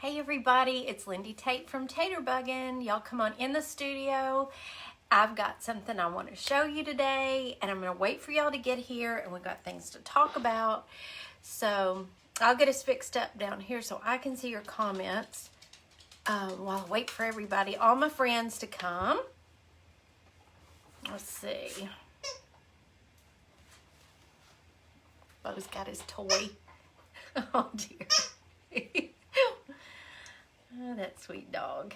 Hey everybody, it's Lindy Tate from Taterbuggin. Y'all come on in the studio. I've got something I want to show you today, and I'm going to wait for y'all to get here, and we've got things to talk about. So I'll get us fixed up down here so I can see your comments while I wait for everybody, all my friends to come. Let's see. Bo's got his toy. Oh dear. Oh, that sweet dog.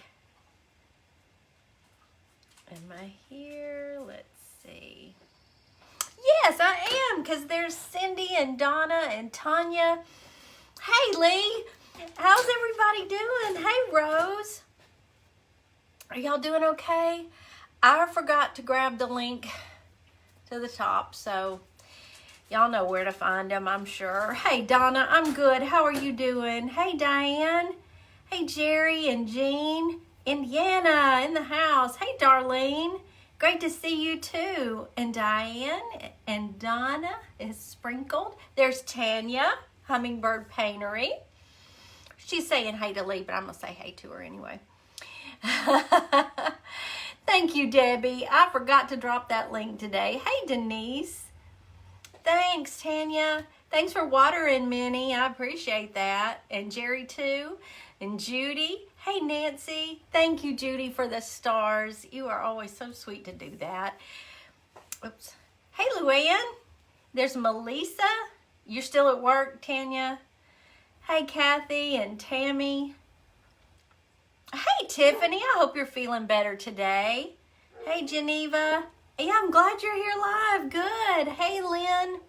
Am I here? Let's see. Yes, I am, because there's Cindy and Donna and Tanya. Hey, Lee. How's everybody doing? Hey, Rose. Are y'all doing okay? I forgot to grab the link to the top, so y'all know where to find them, I'm sure. Hey, Donna, I'm good. How are you doing? Hey, Diane. Hey, Jerry and Jean. Indiana in the house. Hey, Darlene. Great to see you too. And Diane and Donna is sprinkled. There's Tanya, Hummingbird Paintery. She's saying hey to Lee, but I'm going to say hey to her anyway. Thank you, Debbie. I forgot to drop that link today. Hey, Denise. Thanks, Tanya. Thanks for watering, Minnie. I appreciate that. And Jerry, too. And Judy. Hey, Nancy. Thank you, Judy, for the stars. You are always so sweet to do that. Oops. Hey, Luann. There's Melissa. You're still at work, Tanya. Hey, Kathy and Tammy. Hey, Tiffany. I hope you're feeling better today. Hey, Geneva. Yeah, I'm glad you're here live. Good. Hey, Lynn.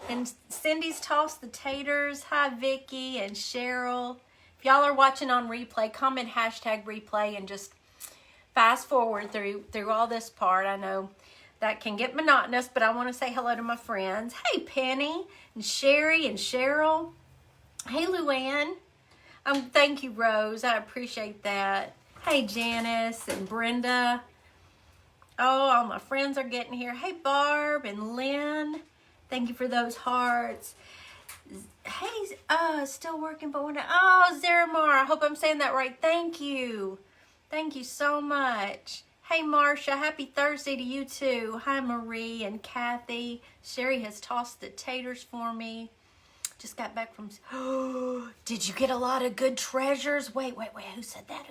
And Cindy's tossed the taters. Hi, Vicky and Cheryl. If y'all are watching on replay, comment hashtag replay and just fast forward through all this part. I know that can get monotonous, but I want to say hello to my friends. Hey, Penny and Sherry and Cheryl. Hey, Luann. Thank you, Rose. I appreciate that. Hey, Janice and Brenda. Oh, all my friends are getting here. Hey, Barb and Lynn. Thank you for those hearts. Hey, still working, but oh, Zaramar, I hope I'm saying that right. Thank you. Thank you so much. Hey, Marcia, happy Thursday to you too. Hi, Marie and Kathy. Sherry has tossed the taters for me. Just got back from, did you get a lot of good treasures? Wait, who said that?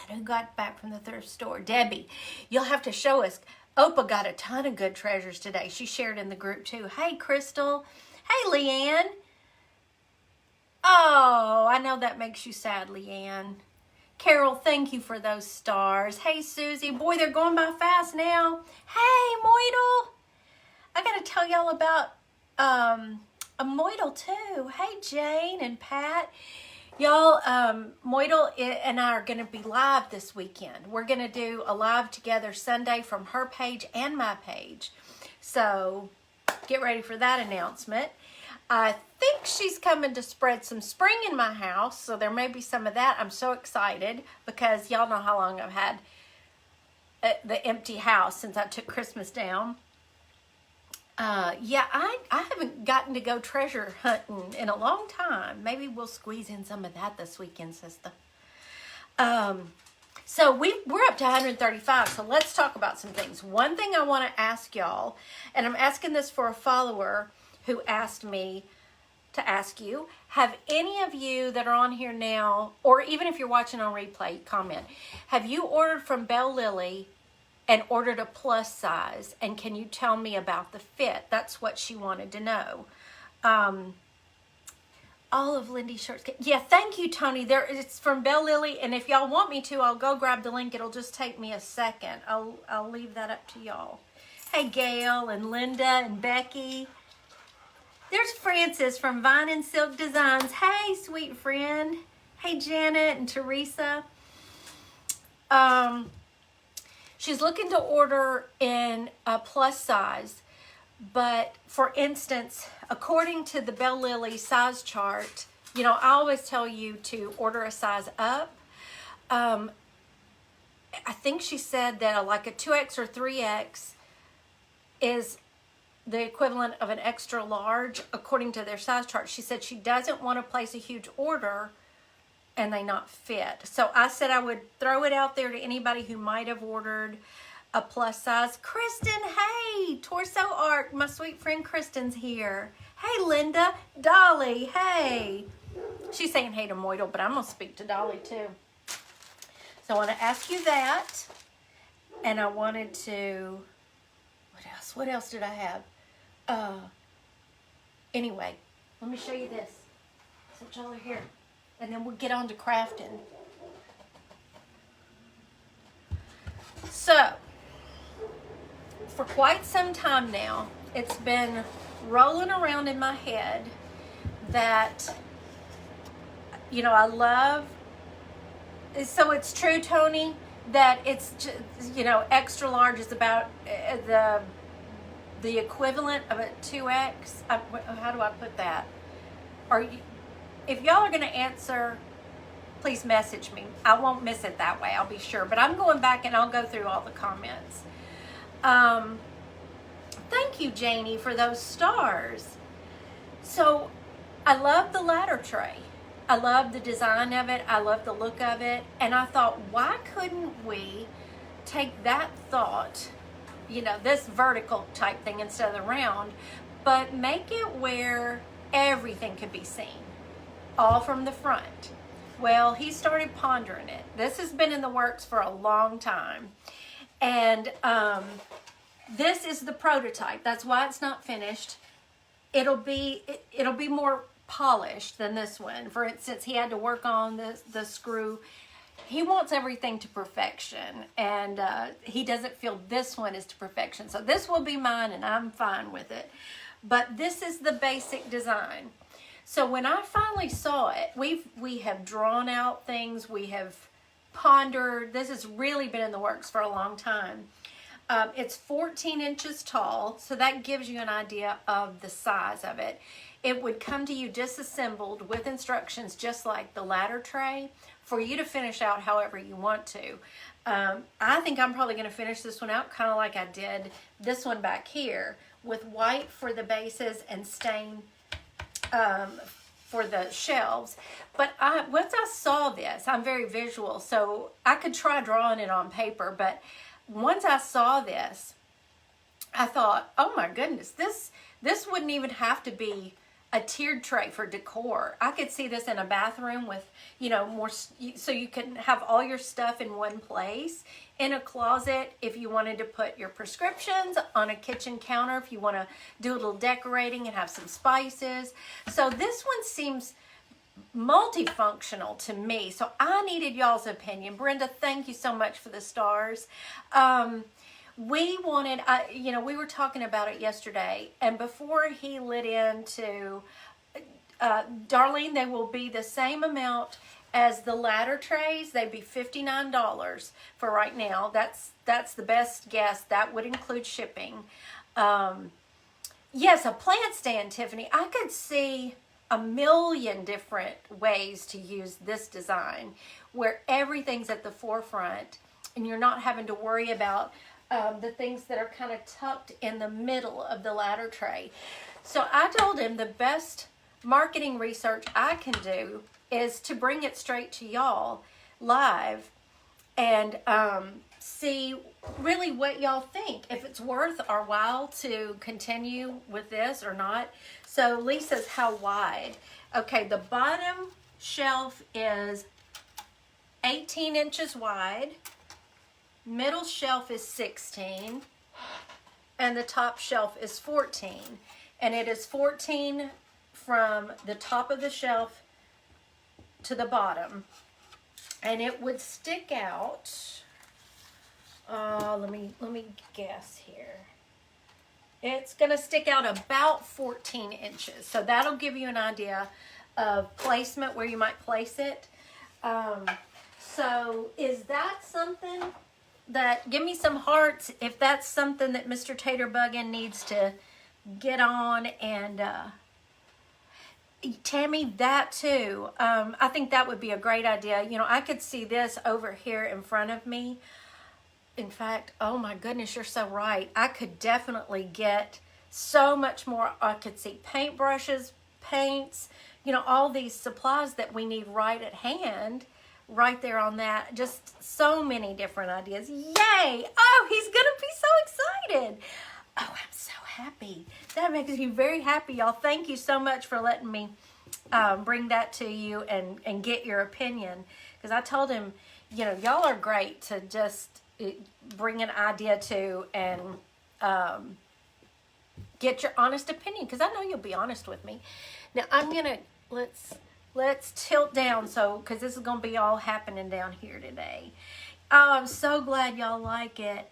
Who got back from the thrift store? Debbie, you'll have to show us. Opa got a ton of good treasures today. She shared in the group too. Hey, Crystal. Hey, Leanne. Oh, I know that makes you sad, Leanne. Carol, thank you for those stars. Hey, Susie. Boy, they're going by fast now. Hey, Moidle. I got to tell y'all about a Moidle too. Hey, Jane and Pat. Y'all, Moidle and I are going to be live this weekend. We're going to do a live together Sunday from her page and my page. So get ready for that announcement. I think she's coming to spread some spring in my house, so there may be some of that. I'm so excited because y'all know how long I've had the empty house since I took Christmas down. Yeah, I haven't gotten to go treasure hunting in a long time. Maybe we'll squeeze in some of that this weekend, sister. So we're up to 135, so let's talk about some things. One thing I want to ask y'all, and I'm asking this for a follower who asked me to ask you, have any of you that are on here now, or even if you're watching on replay, comment, have you ordered from Belle Lily and ordered a plus size, and can you tell me about the fit? That's what she wanted to know. All of Lindy's shirts. Yeah, thank you, Tony. It's from Belle Lily, and if y'all want me to, I'll go grab the link. It'll just take me a second. I'll leave that up to y'all. Hey, Gail and Linda and Becky. There's Frances from Vine and Silk Designs. Hey, sweet friend. Hey, Janet and Teresa. She's looking to order in a plus size, but for instance, according to the Belle Lily size chart, you know, I always tell you to order a size up. I think she said that like a 2X or 3X is the equivalent of an extra large according to their size chart. She said she doesn't want to place a huge order and they not fit. So I said I would throw it out there to anybody who might have ordered a plus size. Kristen, hey, Torso Art, my sweet friend Kristen's here. Hey, Linda, Dolly, hey. She's saying hey to Moidle, but I'm going to speak to Dolly too. So I want to ask you that. And I wanted to, what else did I have? Anyway, let me show you this. Since y'all are here. And then we'll get on to crafting. So, for quite some time now, it's been rolling around in my head that, you know, I love, so it's true, Tony, that it's just, you know, extra large is about the equivalent of a 2X. How do I put that? If y'all are going to answer, please message me. I won't miss it that way, I'll be sure. But I'm going back and I'll go through all the comments. Thank you, Janie, for those stars. So I love the ladder tray. I love the design of it. I love the look of it. And I thought, why couldn't we take that thought, you know, this vertical type thing instead of the round, but make it where everything could be seen, all from the front. Well, he started pondering it. This has been in the works for a long time. And this is the prototype. That's why it's not finished. It'll be more polished than this one. For instance, he had to work on the screw. He wants everything to perfection, and he doesn't feel this one is to perfection. So this will be mine, and I'm fine with it. But this is the basic design. So when I finally saw it, we have drawn out things, we have pondered. This has really been in the works for a long time. It's 14 inches tall, so that gives you an idea of the size of it. It would come to you disassembled with instructions just like the ladder tray for you to finish out however you want to. I think I'm probably going to finish this one out kind of like I did this one back here, with white for the bases and stain for the shelves. But once I saw this, I'm very visual, so I could try drawing it on paper, but once I saw this, I thought, oh my goodness, this wouldn't even have to be a tiered tray for decor. I could see this in a bathroom with, you know, more, so you can have all your stuff in one place. In a closet, if you wanted to put your prescriptions. On a kitchen counter, if you want to do a little decorating and have some spices. So this one seems multifunctional to me. So I needed y'all's opinion. Brenda, thank you so much for the stars. We wanted, you know, we were talking about it yesterday, and before he lit into, Darlene, they will be the same amount as the ladder trays. They'd be $59 for right now. That's the best guess. That would include shipping. Yes, a plant stand, Tiffany. I could see a million different ways to use this design where everything's at the forefront and you're not having to worry about the things that are kind of tucked in the middle of the ladder tray. So I told him the best marketing research I can do is to bring it straight to y'all live and see really what y'all think, if it's worth our while to continue with this or not. So Lisa's how wide? Okay, the bottom shelf is 18 inches wide. Middle shelf is 16, and the top shelf is 14. And it is 14 from the top of the shelf to the bottom. And it would stick out, let me guess here. It's gonna stick out about 14 inches. So that'll give you an idea of placement, where you might place it. So is that something that, give me some hearts if that's something that Mr. Taterbuggin needs to get on. And Tammy, that too. I think that would be a great idea. You know, I could see this over here in front of me. In fact, oh my goodness, you're so right. I could definitely get so much more. I could see paintbrushes, paints, you know, all these supplies that we need right at hand, right there on that. Just so many different ideas. Yay! Oh, he's gonna be so excited. Oh, I'm so happy. That makes me very happy, y'all. Thank you so much for letting me bring that to you and get your opinion. Because I told him, you know, y'all are great to just bring an idea to and get your honest opinion. Because I know you'll be honest with me. Now, I'm going to, let's tilt down, so because this is going to be all happening down here today. Oh, I'm so glad y'all like it.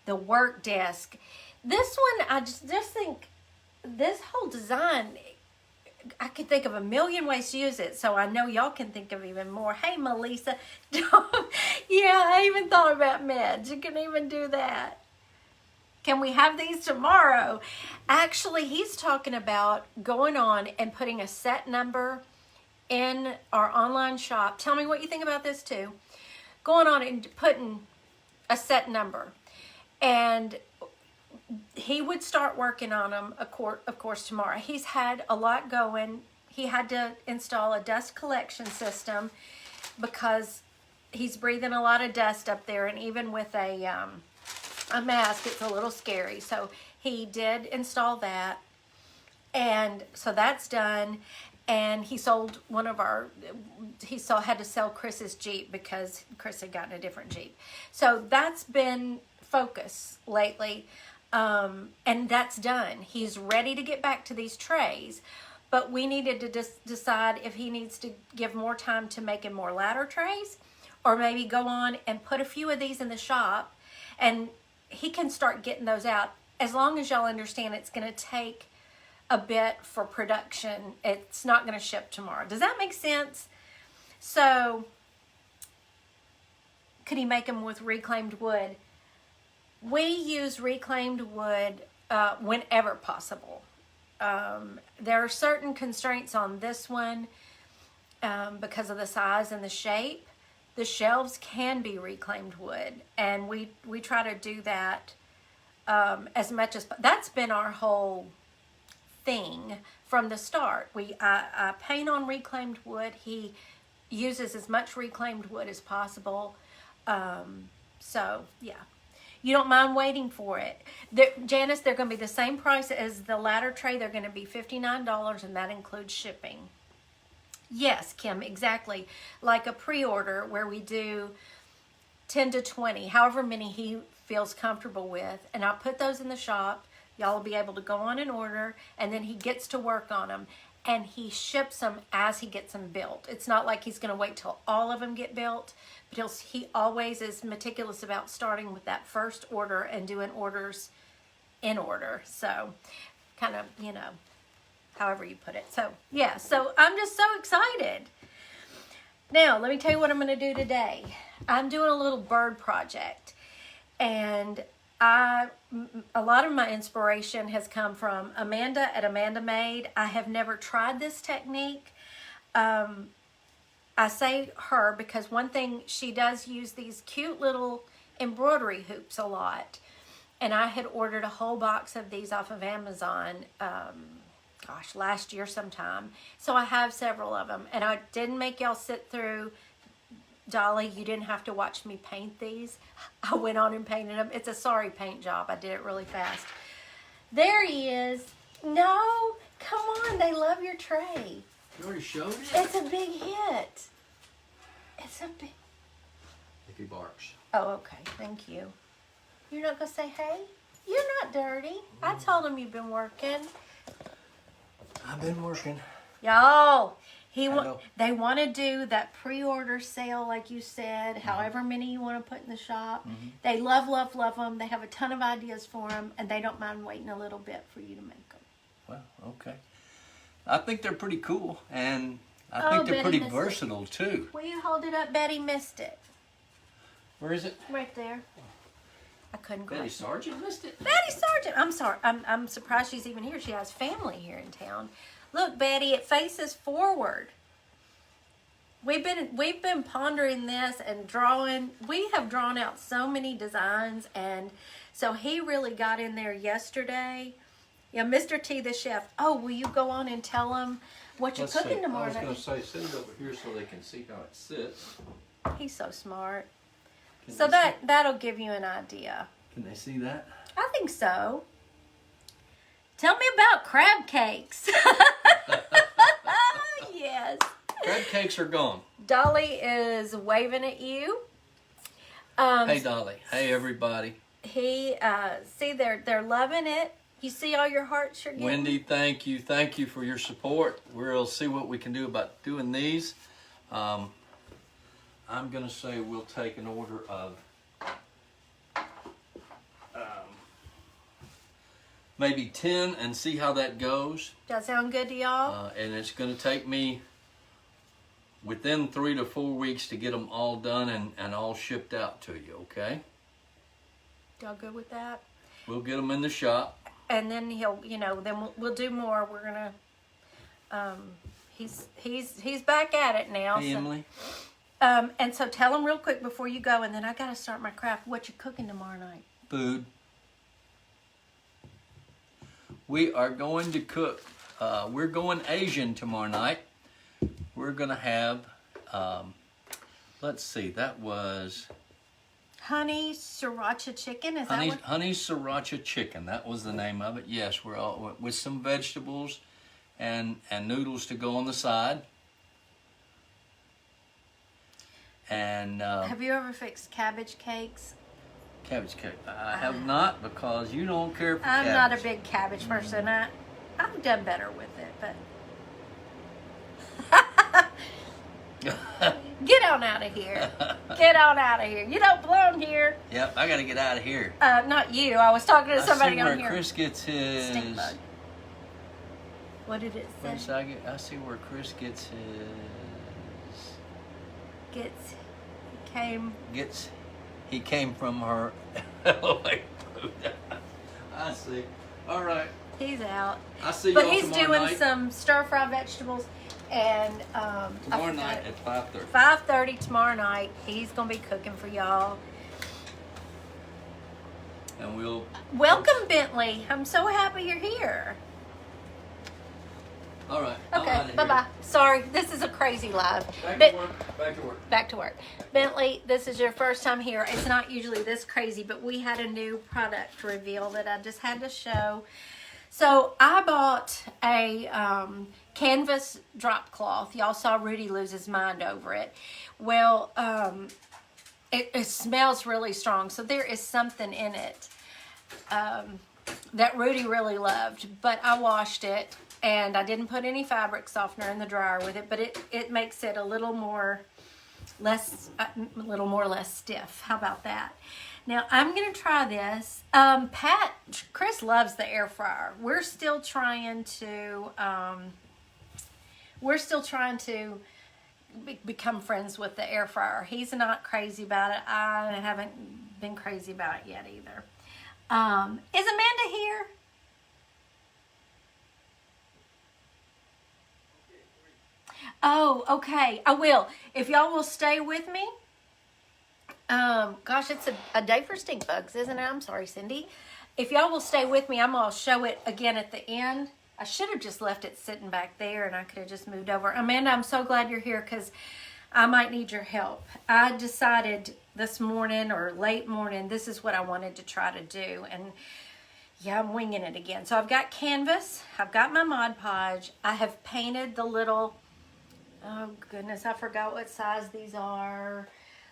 The work desk. This one, I just think this whole design, I could think of a million ways to use it, so I know y'all can think of even more. Hey, Melissa. Yeah, I even thought about meds. You can even do that. Can we have these tomorrow? Actually, he's talking about going on and putting a set number in our online shop. Tell me what you think about this too. Going on and putting a set number. And he would start working on them, of course, tomorrow. He's had a lot going. He had to install a dust collection system because he's breathing a lot of dust up there. And even with a mask, it's a little scary. So he did install that. And so that's done. And he sold had to sell Chris's Jeep because Chris had gotten a different Jeep. So that's been focus lately. And that's done. He's ready to get back to these trays, but we needed to decide if he needs to give more time to making more ladder trays, or maybe go on and put a few of these in the shop, and he can start getting those out. As long as y'all understand it's going to take a bit for production. It's not going to ship tomorrow. Does that make sense? So could he make them with reclaimed wood? We use reclaimed wood whenever possible. There are certain constraints on this one because of the size and the shape. The shelves can be reclaimed wood, and we try to do that as much as that's been our whole thing from the start. I paint on reclaimed wood. He uses as much reclaimed wood as possible. So yeah. You don't mind waiting for it. Janice, they're going to be the same price as the ladder tray. They're going to be $59, and that includes shipping. Yes, Kim, exactly. Like a pre-order where we do 10 to 20, however many he feels comfortable with. And I'll put those in the shop. Y'all will be able to go on and order, and then he gets to work on them. And he ships them as he gets them built. It's not like he's going to wait till all of them get built. But he always is meticulous about starting with that first order and doing orders in order. So kind of, you know, however you put it. So yeah, so I'm just so excited. Now, let me tell you what I'm going to do today. I'm doing a little bird project. And a lot of my inspiration has come from Amanda at Amanda Made. I have never tried this technique. I say her because one thing, she does use these cute little embroidery hoops a lot. And I had ordered a whole box of these off of Amazon, last year sometime. So I have several of them. And I didn't make y'all sit through, Dolly, you didn't have to watch me paint these. I went on and painted them. It's a sorry paint job. I did it really fast. There he is. No, come on. They love your tray. You already showed it? It's a big hit. It's a big... If he barks. Oh, okay. Thank you. You're not going to say hey? You're not dirty. I told him you've been working. I've been working. Y'all, they want to do that pre-order sale, like you said, however many you want to put in the shop. They love, love, love them. They have a ton of ideas for them, and they don't mind waiting a little bit for you to make them. Well, okay. I think they're pretty cool, and I think they're pretty versatile, too. Will you hold it up? Betty missed it. Where is it? Right there. I couldn't grab it. Betty Sargent missed it? Betty Sargent. I'm sorry. I'm surprised she's even here. She has family here in town. Look, Betty, it faces forward. We've been pondering this and drawing. We have drawn out so many designs, and so he really got in there yesterday. Yeah, Mr. T, the chef. Oh, will you go on and tell him What you Let's cooking see. tomorrow I was night? going to say, send it over here so they can see how it sits. He's so smart. Can So they that'll give you an idea. Can they see that? I think so. Tell me about crab cakes. Yes. Crab cakes are gone. Dolly is waving at you. Hey, Dolly. Hey, everybody. See, they're loving it. You see all your hearts you're getting? Wendy, thank you. Thank you for your support. We'll see what we can do about doing these. I'm going to say we'll take an order of maybe 10 and see how that goes. Does that sound good to y'all? And it's going to take me within 3 to 4 weeks to get them all done and all shipped out to you, okay? Y'all good with that? We'll get them in the shop. And then we'll do more. We're gonna, he's back at it now. Hey, Emily. And so tell him real quick before you go, and then I gotta start my craft. What you cooking tomorrow night? Food. We are going to cook. We're going Asian tomorrow night. We're gonna have. Let's see. That was Honey sriracha chicken. Is that what? honey sriracha chicken. That was the name of it. Yes, we're all with some vegetables and noodles to go on the side. And Have you ever fixed cabbage cakes? cabbage cake. I have not, because you don't care for I'm cabbage. not a big cabbage person. I've done better with it, but get on out of here. Get on out of here. You don't belong here. Yep, I got to get out of here. Not you. I was talking to somebody I see on where here. Chris gets his. Stink bug. What did it say? Where's I see where Chris gets his. He came from her. I see. All right. He's out. I see But y'all he's tomorrow doing night. some stir-fry vegetables, and Tomorrow night at 5:30. 5:30 tomorrow night. He's gonna be cooking for y'all. And we'll. Welcome, Bentley. I'm so happy you're here. All right. I'm Okay, outta here. bye-bye. Sorry, this is a crazy live. Back Ben- to work. Back to work. Back to work. Bentley, this is your first time here. It's not usually this crazy, but we had a new product reveal that I just had to show. So I bought a canvas drop cloth. Y'all saw Rudy lose his mind over it. Well, it smells really strong. So there is something in it that Rudy really loved. But I washed it, and I didn't put any fabric softener in the dryer with it. But it makes it a little more less stiff. How about that? Now I'm gonna try this. Chris loves the air fryer. We're still trying to become friends with the air fryer. He's not crazy about it. I haven't been crazy about it yet either. Is Amanda here? Oh, okay. I will. If y'all will stay with me. Gosh, it's a day for stink bugs, isn't it? I'm sorry, Cindy. If y'all will stay with me, I'm going to show it again at the end. I should have just left it sitting back there, and I could have just moved over. Amanda, I'm so glad you're here, because I might need your help. I decided this morning or late morning, this is what I wanted to try to do. And yeah, I'm winging it again. So I've got canvas. I've got my Mod Podge. I have painted the little, oh goodness, I forgot what size these are.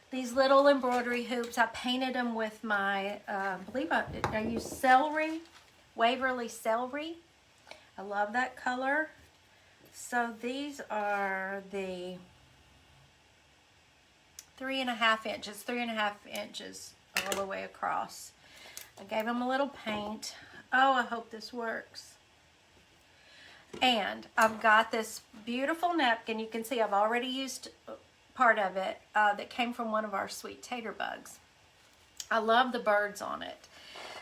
These little embroidery hoops. I painted them with my, I believe I used celery, Waverly celery. I love that color. So these are the 3.5 inches, 3.5 inches all the way across. I gave them a little paint. Oh, I hope this works. And I've got this beautiful napkin. You can see I've already used part of it that came from one of our sweet tater bugs. I love the birds on it.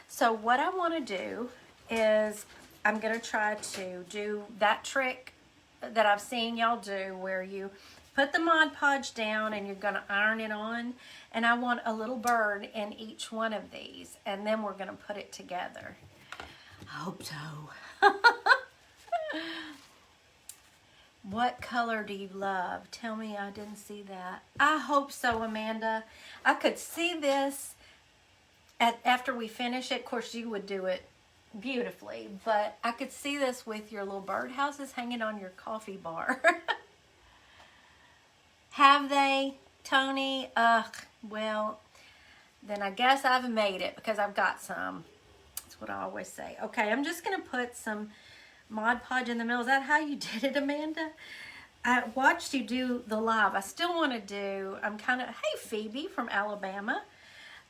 So what I want to do is I'm going to try to do that trick that I've seen y'all do, where you put the Mod Podge down and you're going to iron it on. And I want a little bird in each one of these. And then we're going to put it together. I hope so. What color do you love? Tell me I didn't see that. I hope so, Amanda. I could see this after we finish it. Of course, you would do it beautifully, but I could see this with your little birdhouses hanging on your coffee bar. Have they, Tony? Ugh, well, then I guess I've made it because I've got some. That's what I always say. Okay, I'm just going to put some Mod Podge in the middle. Is that how you did it, Amanda? I watched you do the live. I still want to do, hey, Phoebe from Alabama.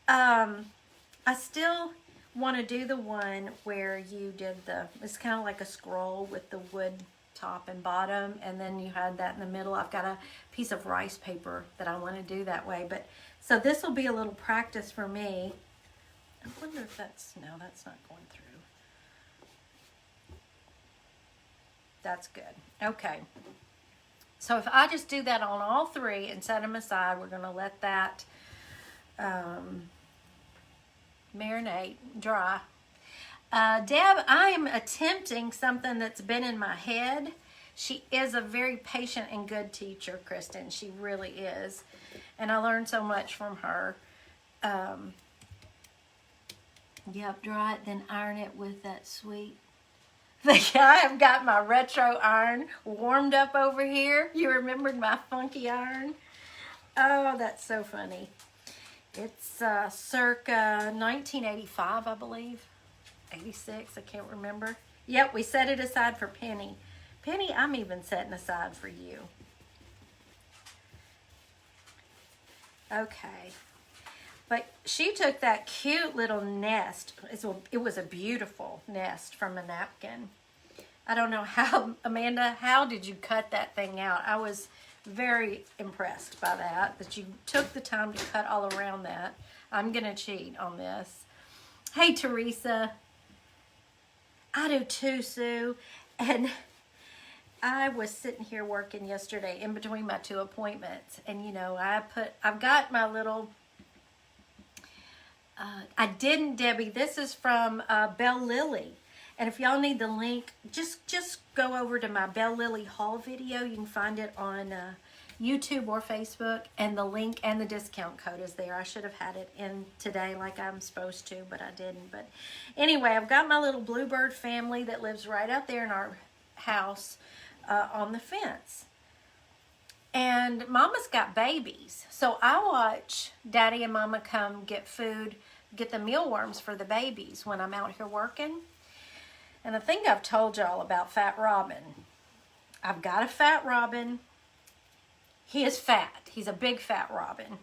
I still want to do the one where you did it's kind of like a scroll with the wood top and bottom, and then you had that in the middle. I've got a piece of rice paper that I want to do that way. But so this will be a little practice for me. I wonder if that's not going through. That's good. Okay. So if I just do that on all three and set them aside, we're going to let that marinate, dry. Deb, I am attempting something that's been in my head. She is a very patient and good teacher, Kristen. She really is. And I learned so much from her. Yep, dry it, then iron it with that sweet. I have got my retro iron warmed up over here. You remembered my funky iron? Oh, that's so funny. It's circa 1985, I believe. 86, I can't remember. Yep, we set it aside for Penny. Penny, I'm even setting aside for you. Okay. But she took that cute little nest. It was a beautiful nest from a napkin. I don't know how, Amanda, how did you cut that thing out? I was very impressed by that you took the time to cut all around that. I'm going to cheat on this. Hey, Teresa. I do too, Sue. And I was sitting here working yesterday in between my two appointments. And, you know, I've got my little... I didn't, Debbie. This is from Belle Lily. And if y'all need the link, just go over to my Belle Lily haul video. You can find it on YouTube or Facebook. And the link and the discount code is there. I should have had it in today like I'm supposed to, but I didn't. But anyway, I've got my little bluebird family that lives right out there in our house on the fence. And Mama's got babies. So I watch Daddy and Mama come get food, get the mealworms for the babies when I'm out here working. And I think I've told y'all about Fat Robin. I've got a Fat Robin. He is fat. He's a big Fat Robin.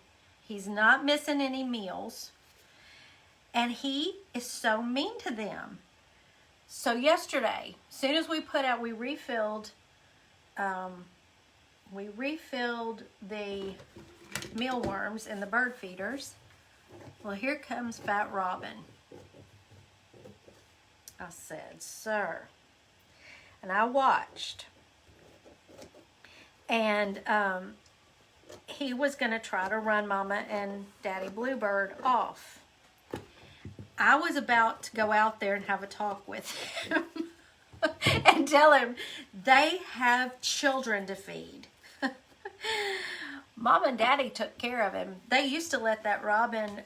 He's not missing any meals. And he is so mean to them. So yesterday, as soon as we refilled the mealworms in the bird feeders. Well, here comes Fat Robin. I said, sir. And I watched. And he was going to try to run Mama and Daddy Bluebird off. I was about to go out there and have a talk with him and tell him they have children to feed. Mom and Daddy took care of him. They used to let that Robin,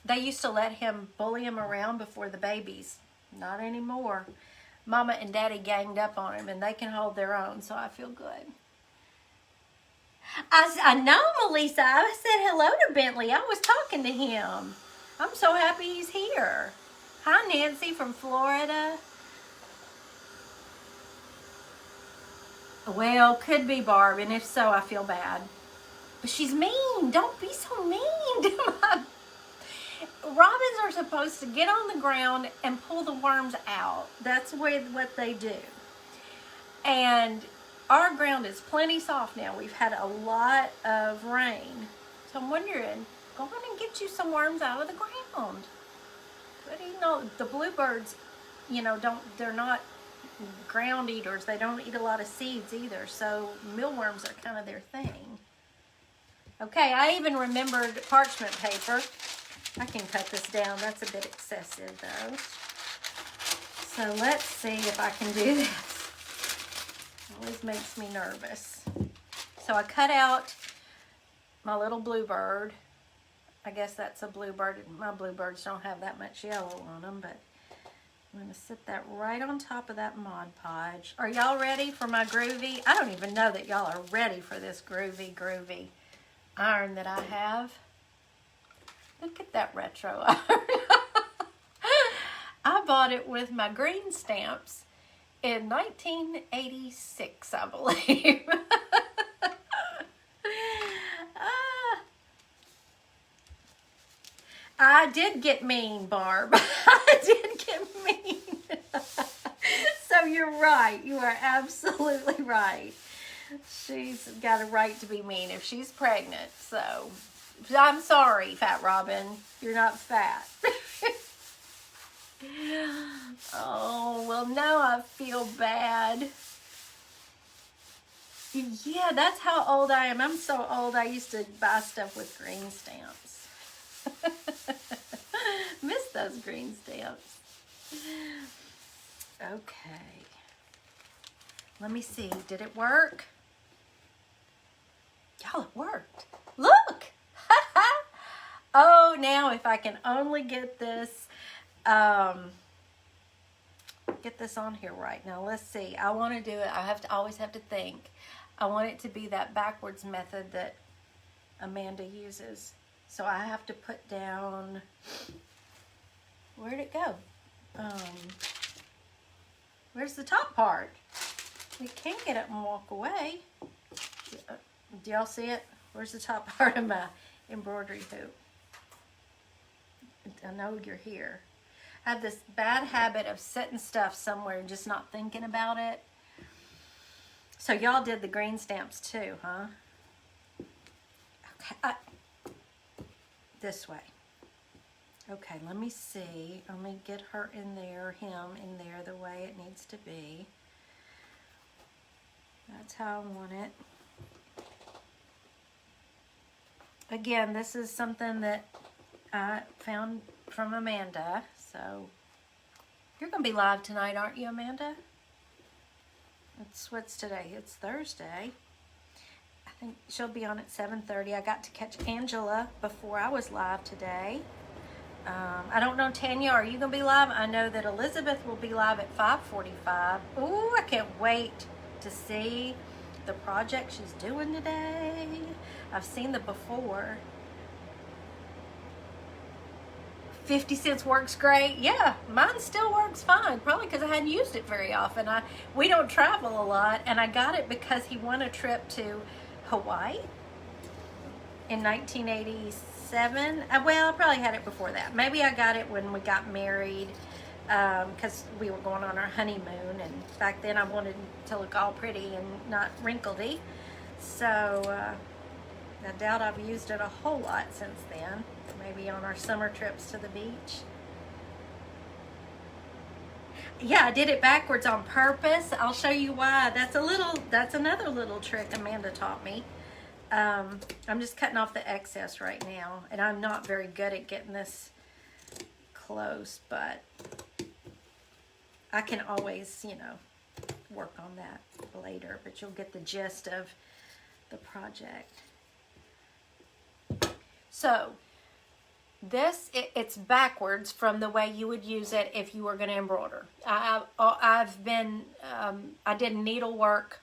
they used to let him bully him around before the babies. Not anymore. Mama and Daddy ganged up on him, and they can hold their own, so I feel good. I know, Melissa. I said hello to Bentley. I was talking to him. I'm so happy he's here. Hi, Nancy from Florida. Well, could be Barb, and if so, I feel bad. But she's mean. Don't be so mean to my... Robins are supposed to get on the ground and pull the worms out. That's what they do. And our ground is plenty soft now. We've had a lot of rain. So I'm wondering, go on and get you some worms out of the ground. But you know, the bluebirds, you know, they're not ground eaters. They don't eat a lot of seeds either. So mealworms are kind of their thing. Okay, I even remembered parchment paper. I can cut this down. That's a bit excessive though. So let's see if I can do this. Always makes me nervous. So I cut out my little bluebird. I guess that's a bluebird. My bluebirds don't have that much yellow on them, but I'm going to sit that right on top of that Mod Podge. Are y'all ready for my groovy? I don't even know that y'all are ready for this groovy iron that I have. Look at that retro iron. I bought it with my green stamps in 1986, I believe. I did get mean, Barb. I did get mean. So you're right. You are absolutely right. She's got a right to be mean if she's pregnant. So I'm sorry, Fat Robin. You're not fat. Oh, well, now I feel bad. Yeah, that's how old I am. I'm so old, I used to buy stuff with green stamps. Miss those green stamps. Okay. Let me see. Did it work? Y'all, it worked. Look! Oh, now if I can only get this on here right. Now let's see. I want to do it. I always have to think. I want it to be that backwards method that Amanda uses. So I have to put down, where'd it go? Where's the top part? We can't get up and walk away. Do y'all see it? Where's the top part of my embroidery hoop? I know you're here. I have this bad habit of setting stuff somewhere and just not thinking about it. So y'all did the green stamps too, huh? Okay, this way. Okay, let me see. Let me get her in there, him in there the way it needs to be. That's how I want it. Again, this is something that I found from Amanda. So, you're going to be live tonight, aren't you, Amanda? What's today? It's Thursday. I think she'll be on at 7:30. I got to catch Angela before I was live today. I don't know, Tanya, are you going to be live? I know that Elizabeth will be live at 5:45. Ooh, I can't wait to see the project she's doing today. I've seen the before. 50 cents works great. Yeah, mine still works fine. Probably because I hadn't used it very often. We don't travel a lot, and I got it because he won a trip to Hawaii in 1987. Well, I probably had it before that. Maybe I got it when we got married because we were going on our honeymoon, and back then I wanted to look all pretty and not wrinkledy. So I doubt I've used it a whole lot since then. Maybe on our summer trips to the beach. Yeah, I did it backwards on purpose. I'll show you why. That's another little trick Amanda taught me. I'm just cutting off the excess right now, and I'm not very good at getting this close, but I can always, work on that later, but you'll get the gist of the project. So, it's backwards from the way you would use it if you were going to embroider. I did needlework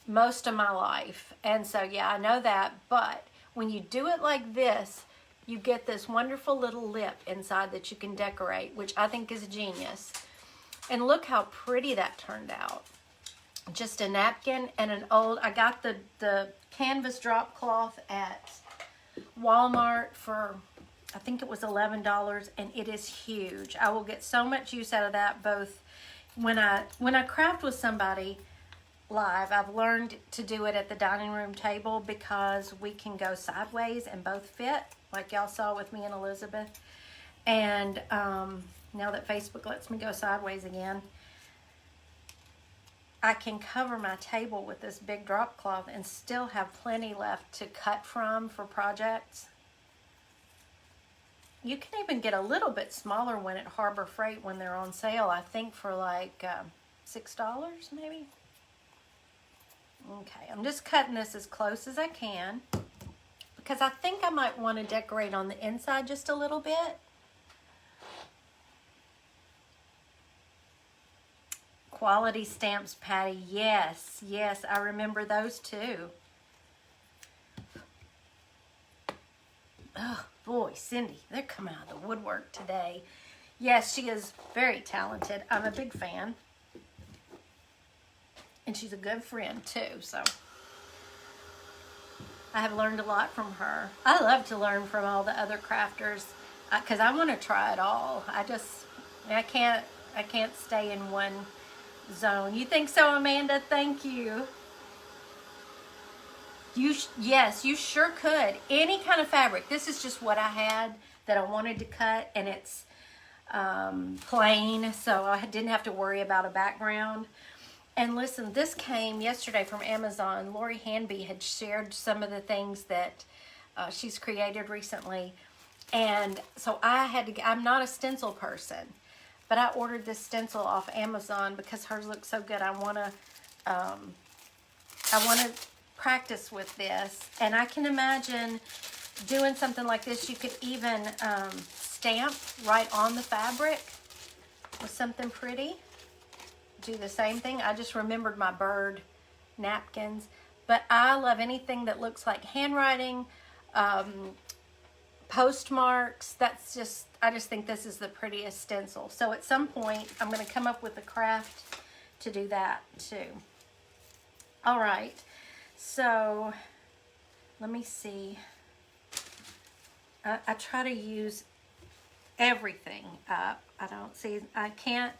most of my life, and so yeah, I know that, but when you do it like this, you get this wonderful little lip inside that you can decorate, which I think is genius. And look how pretty that turned out. Just a napkin and I got the canvas drop cloth at Walmart for, I think it was $11, and it is huge. I will get so much use out of that, both when I craft with somebody live. I've learned to do it at the dining room table because we can go sideways and both fit, like y'all saw with me and Elizabeth. And now that Facebook lets me go sideways again, I can cover my table with this big drop cloth and still have plenty left to cut from for projects. You can even get a little bit smaller one at Harbor Freight when they're on sale. I think for like $6 maybe. Okay, I'm just cutting this as close as I can because I think I might want to decorate on the inside just a little bit. Quality Stamps, Patty. Yes, yes, I remember those too. Oh, boy, Cindy, they're coming out of the woodwork today. Yes, she is very talented. I'm a big fan. And she's a good friend, too, so I have learned a lot from her. I love to learn from all the other crafters because I want to try it all. I can't stay in one zone. You think so, Amanda? Thank you. Yes, you sure could. Any kind of fabric. This is just what I had that I wanted to cut, and it's plain, so I didn't have to worry about a background. And listen, this came yesterday from Amazon. Lori Hanby had shared some of the things that she's created recently, and so I'm not a stencil person, but I ordered this stencil off Amazon because hers looks so good. I want to practice with this, and I can imagine doing something like this. You could even stamp right on the fabric with something pretty. Do the same thing. I just remembered my bird napkins, but I love anything that looks like handwriting, postmarks. I just think this is the prettiest stencil. So at some point I'm going to come up with a craft to do that too. All right, so let me see. I try to use everything up. I can't.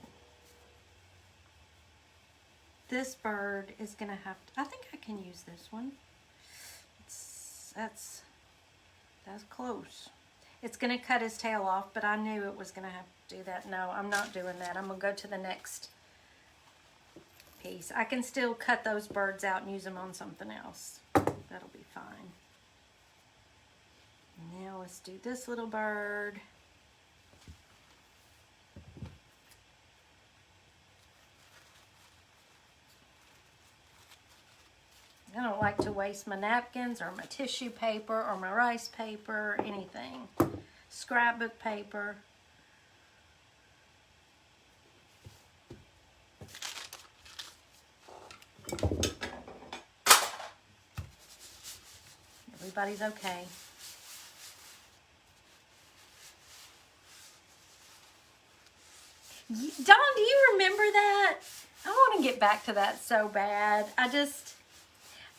This bird is gonna have to, I think I can use this one. That's close. It's gonna cut his tail off, but I knew it was gonna have to do that. No, I'm not doing that. I'm gonna go to the next piece. I can still cut those birds out and use them on something else. That'll be fine. Now let's do this little bird. I don't like to waste my napkins or my tissue paper or my rice paper, anything. Scrapbook paper. Everybody's okay. Dawn, do you remember that? I want to get back to that so bad.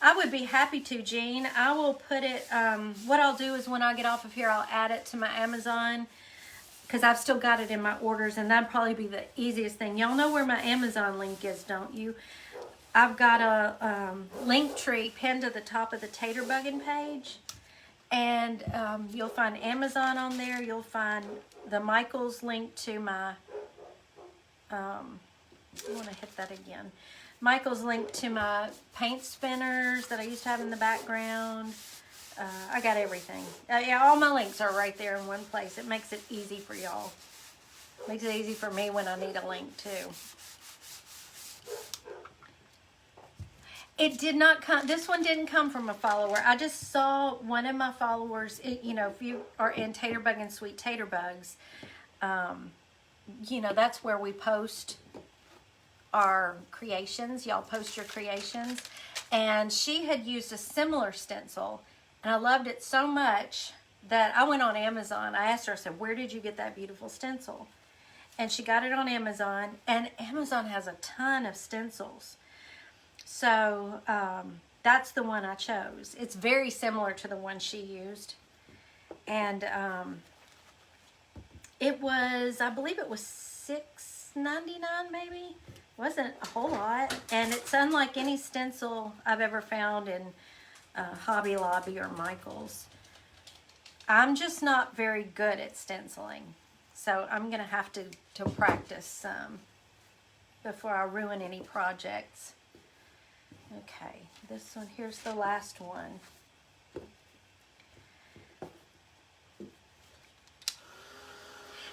I would be happy to, Jean. I will put it, what I'll do is when I get off of here, I'll add it to my Amazon because I've still got it in my orders, and that'd probably be the easiest thing. Y'all know where my Amazon link is, don't you? I've got a link tree pinned to the top of the Taterbuggin page, and you'll find Amazon on there. You'll find the Michaels link to my, I want to hit that again. Michael's link to my paint spinners that I used to have in the background. I got everything. Yeah, all my links are right there in one place. It makes it easy for y'all. Makes it easy for me when I need a link too. It did not come, this one didn't come from a follower. I just saw one of my followers, you know, if you are in Taterbug and Sweet Taterbugs, you know, that's where we post our creations. Y'all post your creations. And she had used a similar stencil, and I loved it so much that I went on Amazon. I asked her, I said, where did you get that beautiful stencil? And she got it on Amazon, and Amazon has a ton of stencils. So that's the one I chose. It's very similar to the one she used. And it was, I believe it was $6.99 maybe. Wasn't a whole lot. And it's unlike any stencil I've ever found in Hobby Lobby or Michael's. I'm just not very good at stenciling. So I'm going to have to practice some before I ruin any projects. Okay, this one, here's the last one.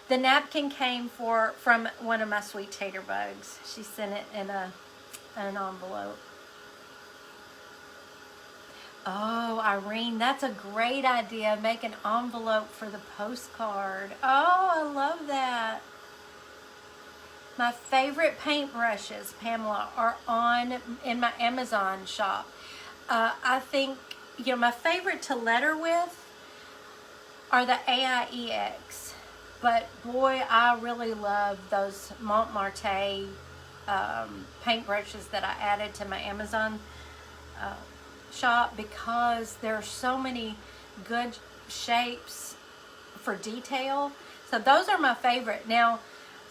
The napkin came from one of my Sweet Taterbugs. She sent it in an envelope. Oh, Irene, that's a great idea. Make an envelope for the postcard. Oh, I love that. My favorite paintbrushes, Pamela, are in my Amazon shop. I think, my favorite to letter with are the AIEX. But boy, I really love those Montmartre paintbrushes that I added to my Amazon shop because there are so many good shapes for detail. So those are my favorite. Now,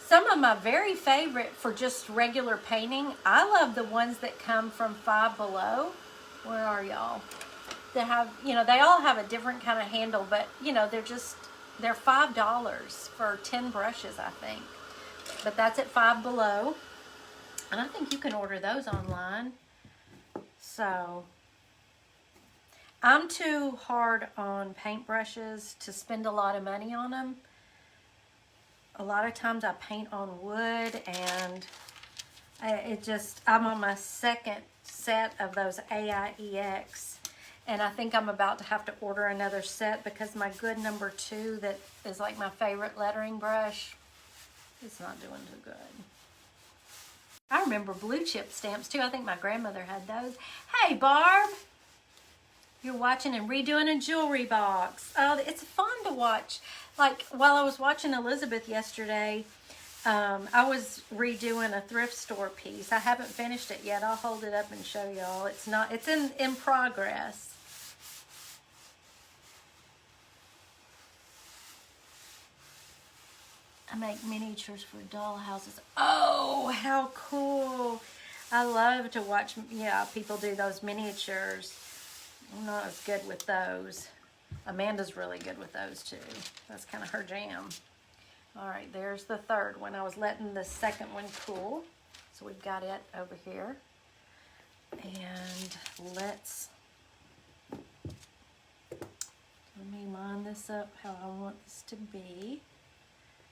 some of my very favorite for just regular painting, I love the ones that come from Five Below. Where are y'all? That have, they all have a different kind of handle, but they're $5 for 10 brushes, I think. But that's at Five Below. And I think you can order those online. So I'm too hard on paintbrushes to spend a lot of money on them. A lot of times I paint on wood, and I'm on my second set of those AIEX, and I think I'm about to have to order another set because my good number 2 that is like my favorite lettering brush, it's not doing too good. I remember blue chip stamps too. I think my grandmother had those. Hey, Barb. You're watching and redoing a jewelry box. Oh, it's fun to watch. Like, while I was watching Elizabeth yesterday, I was redoing a thrift store piece. I haven't finished it yet. I'll hold it up and show y'all. It's in progress. I make miniatures for doll houses. Oh, how cool. I love to watch, people do those miniatures. I'm not as good with those. Amanda's really good with those too. That's kind of her jam. All right, there's the third one. I was letting the second one cool. So we've got it over here. And let me line this up how I want this to be.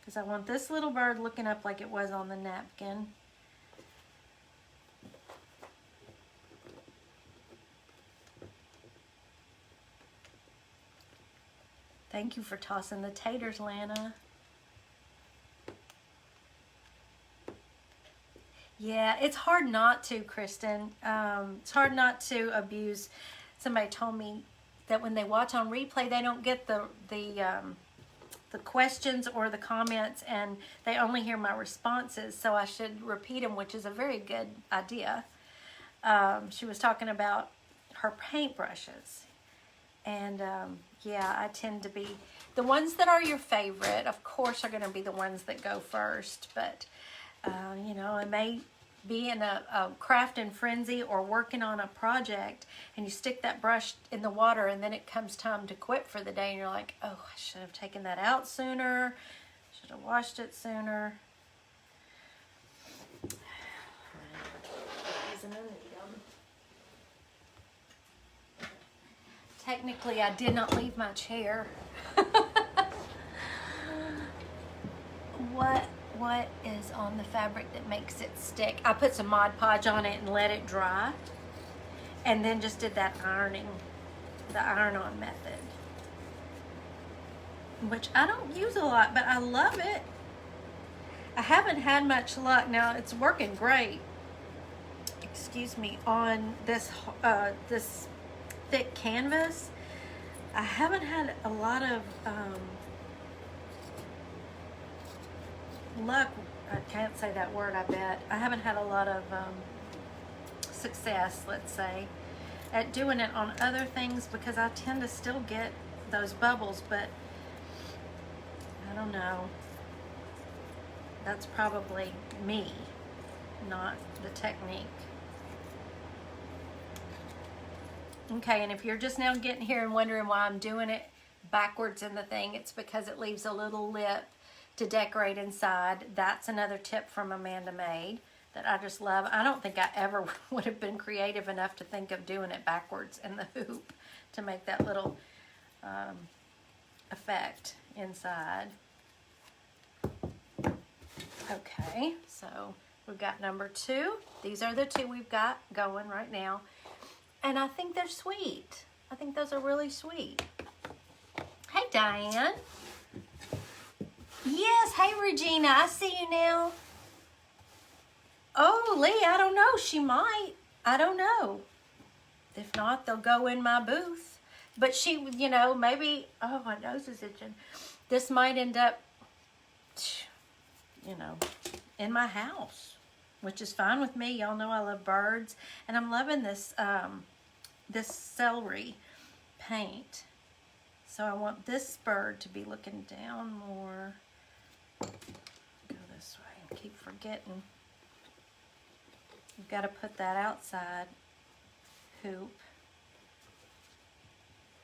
Because I want this little bird looking up like it was on the napkin. Thank you for tossing the taters, Lana. Yeah, it's hard not to, Kristen. It's hard not to abuse. Somebody told me that when they watch on replay, they don't get the questions or the comments, and they only hear my responses, so I should repeat them, which is a very good idea. She was talking about her paintbrushes. And yeah, I tend to be, the ones that are your favorite, of course, are going to be the ones that go first. But, it may be in a crafting frenzy or working on a project, and you stick that brush in the water, and then it comes time to quit for the day, and you're like, oh, I should have taken that out sooner. Should have washed it sooner. Technically, I did not leave my chair. What is on the fabric that makes it stick? I put some Mod Podge on it and let it dry. And then just did that ironing, the iron-on method. Which I don't use a lot, but I love it. I haven't had much luck. Now, it's working great. Excuse me, on this thick canvas. I haven't had a lot of luck. I can't say that word, I bet. I haven't had a lot of success, let's say, at doing it on other things because I tend to still get those bubbles, but I don't know. That's probably me, not the technique. Okay, and if you're just now getting here and wondering why I'm doing it backwards in the thing, it's because it leaves a little lip to decorate inside. That's another tip from Amanda Made that I just love. I don't think I ever would have been creative enough to think of doing it backwards in the hoop to make that little effect inside. Okay, so we've got number 2. These are the 2 we've got going right now. And I think they're sweet. I think those are really sweet. Hey, Diane. Yes, hey, Regina, I see you now. Oh, Lee, I don't know. She might. I don't know. If not, they'll go in my booth. But she, you know, maybe, oh, my nose is itching. This might end up, you know, in my house, which is fine with me. Y'all know I love birds. And I'm loving this, this celery paint. So I want this bird to be looking down more. Go this way. I keep forgetting. You've got to put that outside hoop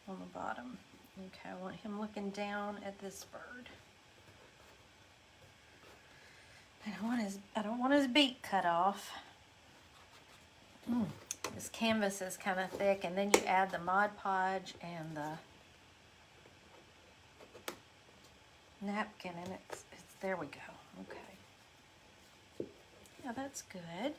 on the bottom. Okay, I want him looking down at this bird. I don't want his beak cut off. This canvas is kind of thick, and then you add the Mod Podge and the napkin, and it's there we go. Okay. Yeah, that's good.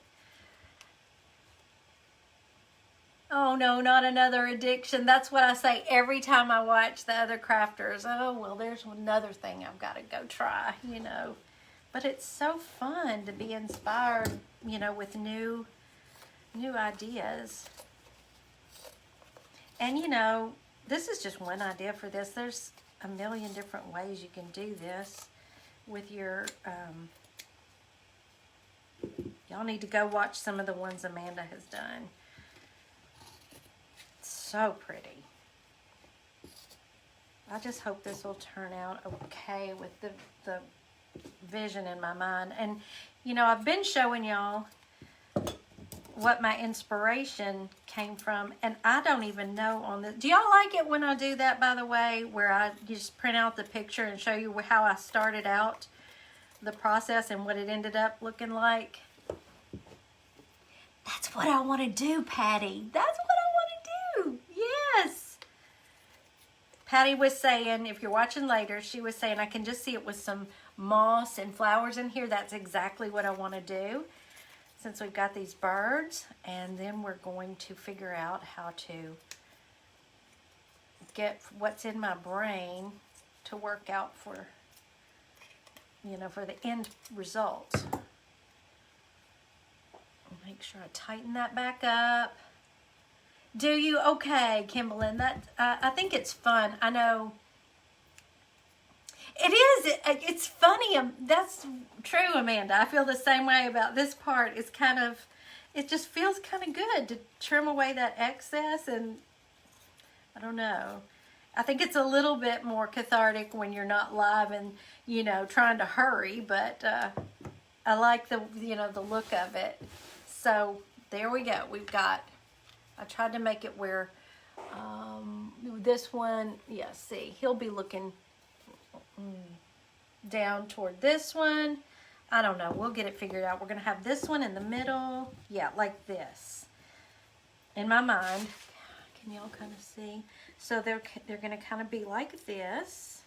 Oh no, not another addiction. That's what I say every time I watch the other crafters. Oh, well, there's another thing I've got to go try, you know. But it's so fun to be inspired, you know, with new ideas. And, you know, this is just one idea for this. There's a million different ways you can do this with your, y'all need to go watch some of the ones Amanda has done. So pretty. I just hope this will turn out okay with the vision in my mind. And, you know, I've been showing y'all what my inspiration came from, and I don't even know on this. Do y'all like it when I do that, by the way, where I just print out the picture and show you how I started out the process and what it ended up looking like? That's what I want to do, Patty. That's what I want to do. Yes. Patty was saying, if you're watching later, she was saying, I can just see it with some moss and flowers in here. That's exactly what I want to do. Since we've got these birds, and then we're going to figure out how to get what's in my brain to work out for, you know, for the end result. Make sure I tighten that back up. Do you? Okay, Kimberlyn, that I think it's fun. I know it is. It's funny. That's true, Amanda. I feel the same way about this part. It's kind of, it just feels kind of good to trim away that excess, and I don't know. I think it's a little bit more cathartic when you're not live and, you know, trying to hurry, but I like the, you know, the look of it. So there we go. We've got, I tried to make it where this one, yeah, see, he'll be looking down toward this one. I don't know. We'll get it figured out. We're going to have this one in the middle. Yeah, like this. In my mind. Can y'all kind of see? So they're going to kind of be like this.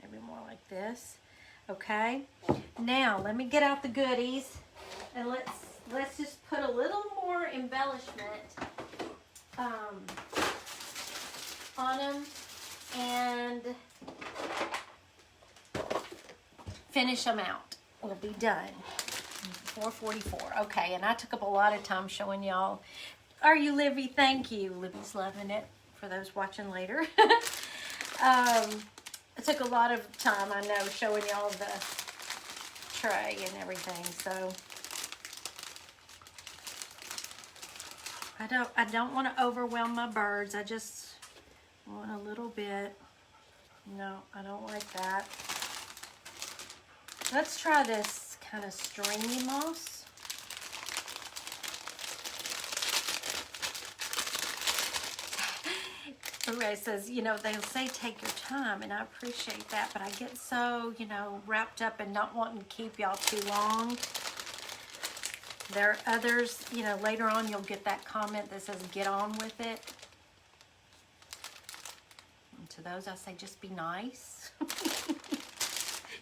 Maybe more like this. Okay. Now, let me get out the goodies. And let's just put a little more embellishment on them. And finish them out. We'll be done. 4:44. Okay, and I took up a lot of time showing y'all. Are you, Libby? Thank you. Libby's loving it. For those watching later. It took a lot of time, I know, showing y'all the tray and everything. So I don't want to overwhelm my birds. I just want a little bit. No, I don't like that. Let's try this kind of stringy moss. Ray says, you know, they'll say take your time, and I appreciate that, but I get so, you know, wrapped up in not wanting to keep y'all too long. There are others, you know, later on you'll get that comment that says get on with it. And to those I say just be nice.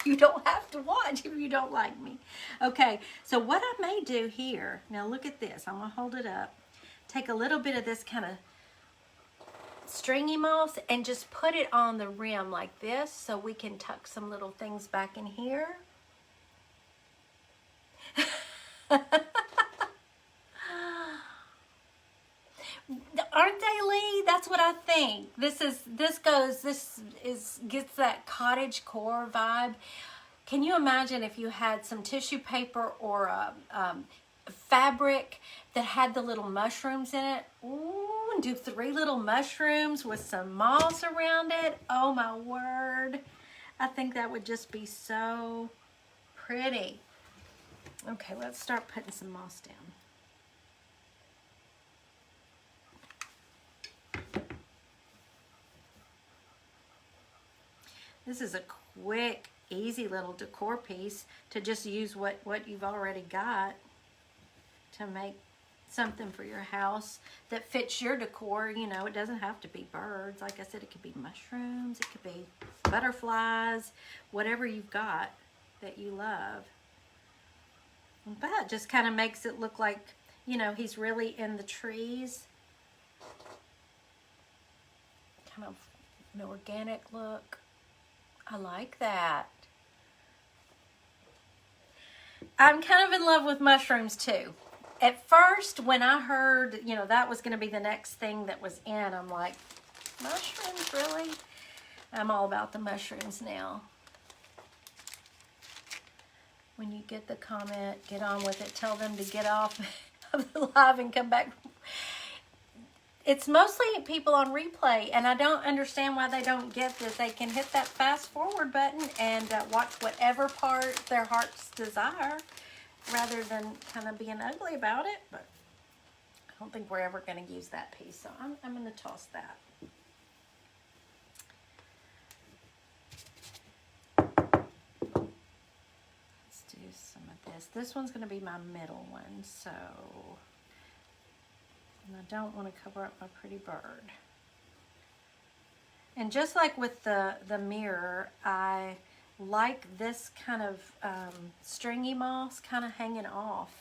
You don't have to watch if you don't like me. Okay, so what I may do here, now look at this. I'm going to hold it up. Take a little bit of this kind of stringy moss and just put it on the rim like this so we can tuck some little things back in here. Aren't they, Lee? That's what I think. This gets that cottage core vibe. Can you imagine if you had some tissue paper or a fabric that had the little mushrooms in it? Ooh, and do 3 little mushrooms with some moss around it. Oh my word. I think that would just be so pretty. Okay, let's start putting some moss down. This is a quick, easy little decor piece to just use what you've already got to make something for your house that fits your decor. You know, it doesn't have to be birds. Like I said, it could be mushrooms, it could be butterflies, whatever you've got that you love. But just kind of makes it look like, you know, he's really in the trees. Kind of an organic look. I like that. I'm kind of in love with mushrooms too. At first, when I heard, you know, that was going to be the next thing that was in, I'm like, mushrooms, really? I'm all about the mushrooms now. When you get the comment, get on with it. Tell them to get off of the live and come back. It's mostly people on replay, and I don't understand why they don't get this. They can hit that fast forward button and watch whatever part their hearts desire rather than kind of being ugly about it. But I don't think we're ever going to use that piece, so I'm going to toss that. Let's do some of this. This one's going to be my middle one, so... And I don't want to cover up my pretty bird. And just like with the mirror, I like this kind of stringy moss kind of hanging off.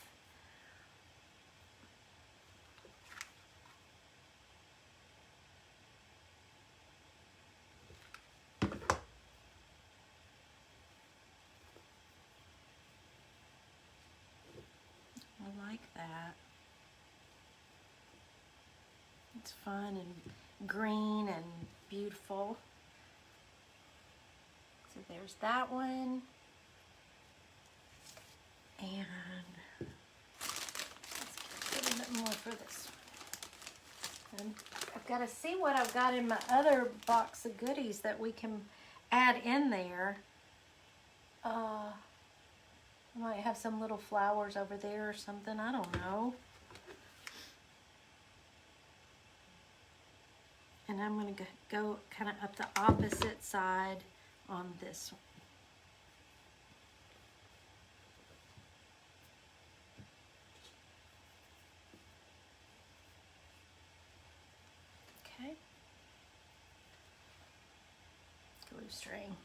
I like that. It's fun and green and beautiful. So there's that one. And let's get a little bit more for this one. And I've got to see what I've got in my other box of goodies that we can add in there. I might have some little flowers over there or something. I don't know. And I'm going to go kind of up the opposite side on this one. Okay. Glue string.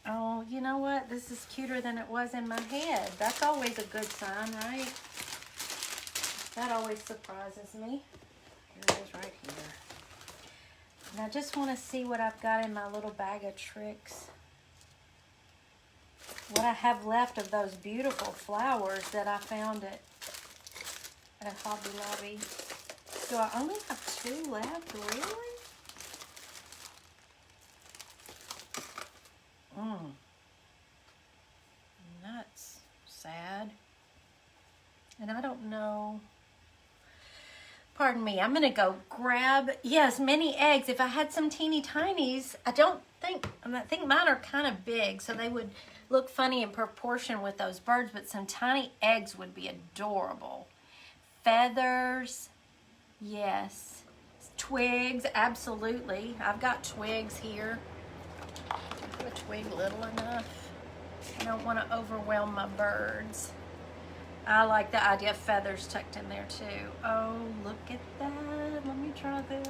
Oh, you know what? This is cuter than it was in my head. That's always a good sign, right? That always surprises me. Here it is right here. And I just want to see what I've got in my little bag of tricks. What I have left of those beautiful flowers that I found at Hobby Lobby. Do I only have 2 left? Really? Nuts. Sad. And I don't know. Pardon me. I'm going to go grab, yes, mini eggs. If I had some teeny tinies, I think mine are kind of big, so they would look funny in proportion with those birds, but some tiny eggs would be adorable. Feathers, yes. Twigs, absolutely. I've got twigs here. A twig little enough. I don't want to overwhelm my birds. I like the idea of feathers tucked in there too. Oh, look at that. Let me try this.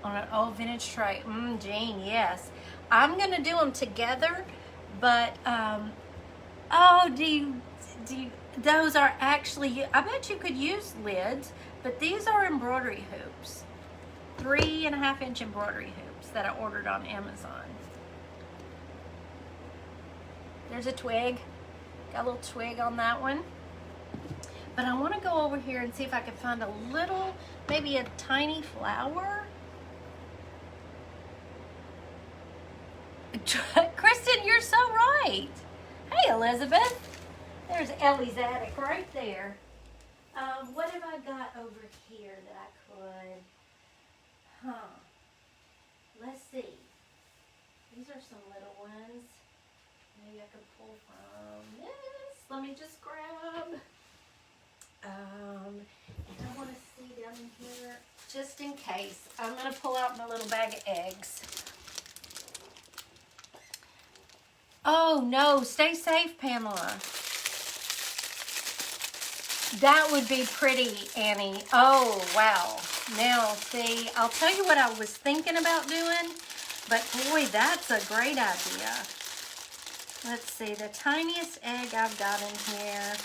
On an old vintage tray. Jean, yes. I'm going to do them together, but, oh, Those are actually, I bet you could use lids, but these are embroidery hoops. 3.5-inch embroidery hoops that I ordered on Amazon. There's a twig. Got a little twig on that one. But I want to go over here and see if I can find a little, maybe a tiny flower. Kristen, you're so right. Hey, Elizabeth. There's Ellie's attic right there. What have I got over here that I could? Let's see. These are some little ones. Maybe I could pull from this. Let me just grab. And I want to see down here, just in case. I'm going to pull out my little bag of eggs. Oh, no. Stay safe, Pamela. That would be pretty, Annie. Oh, wow. Now, see, I'll tell you what I was thinking about doing, but boy, that's a great idea. Let's see, the tiniest egg I've got in here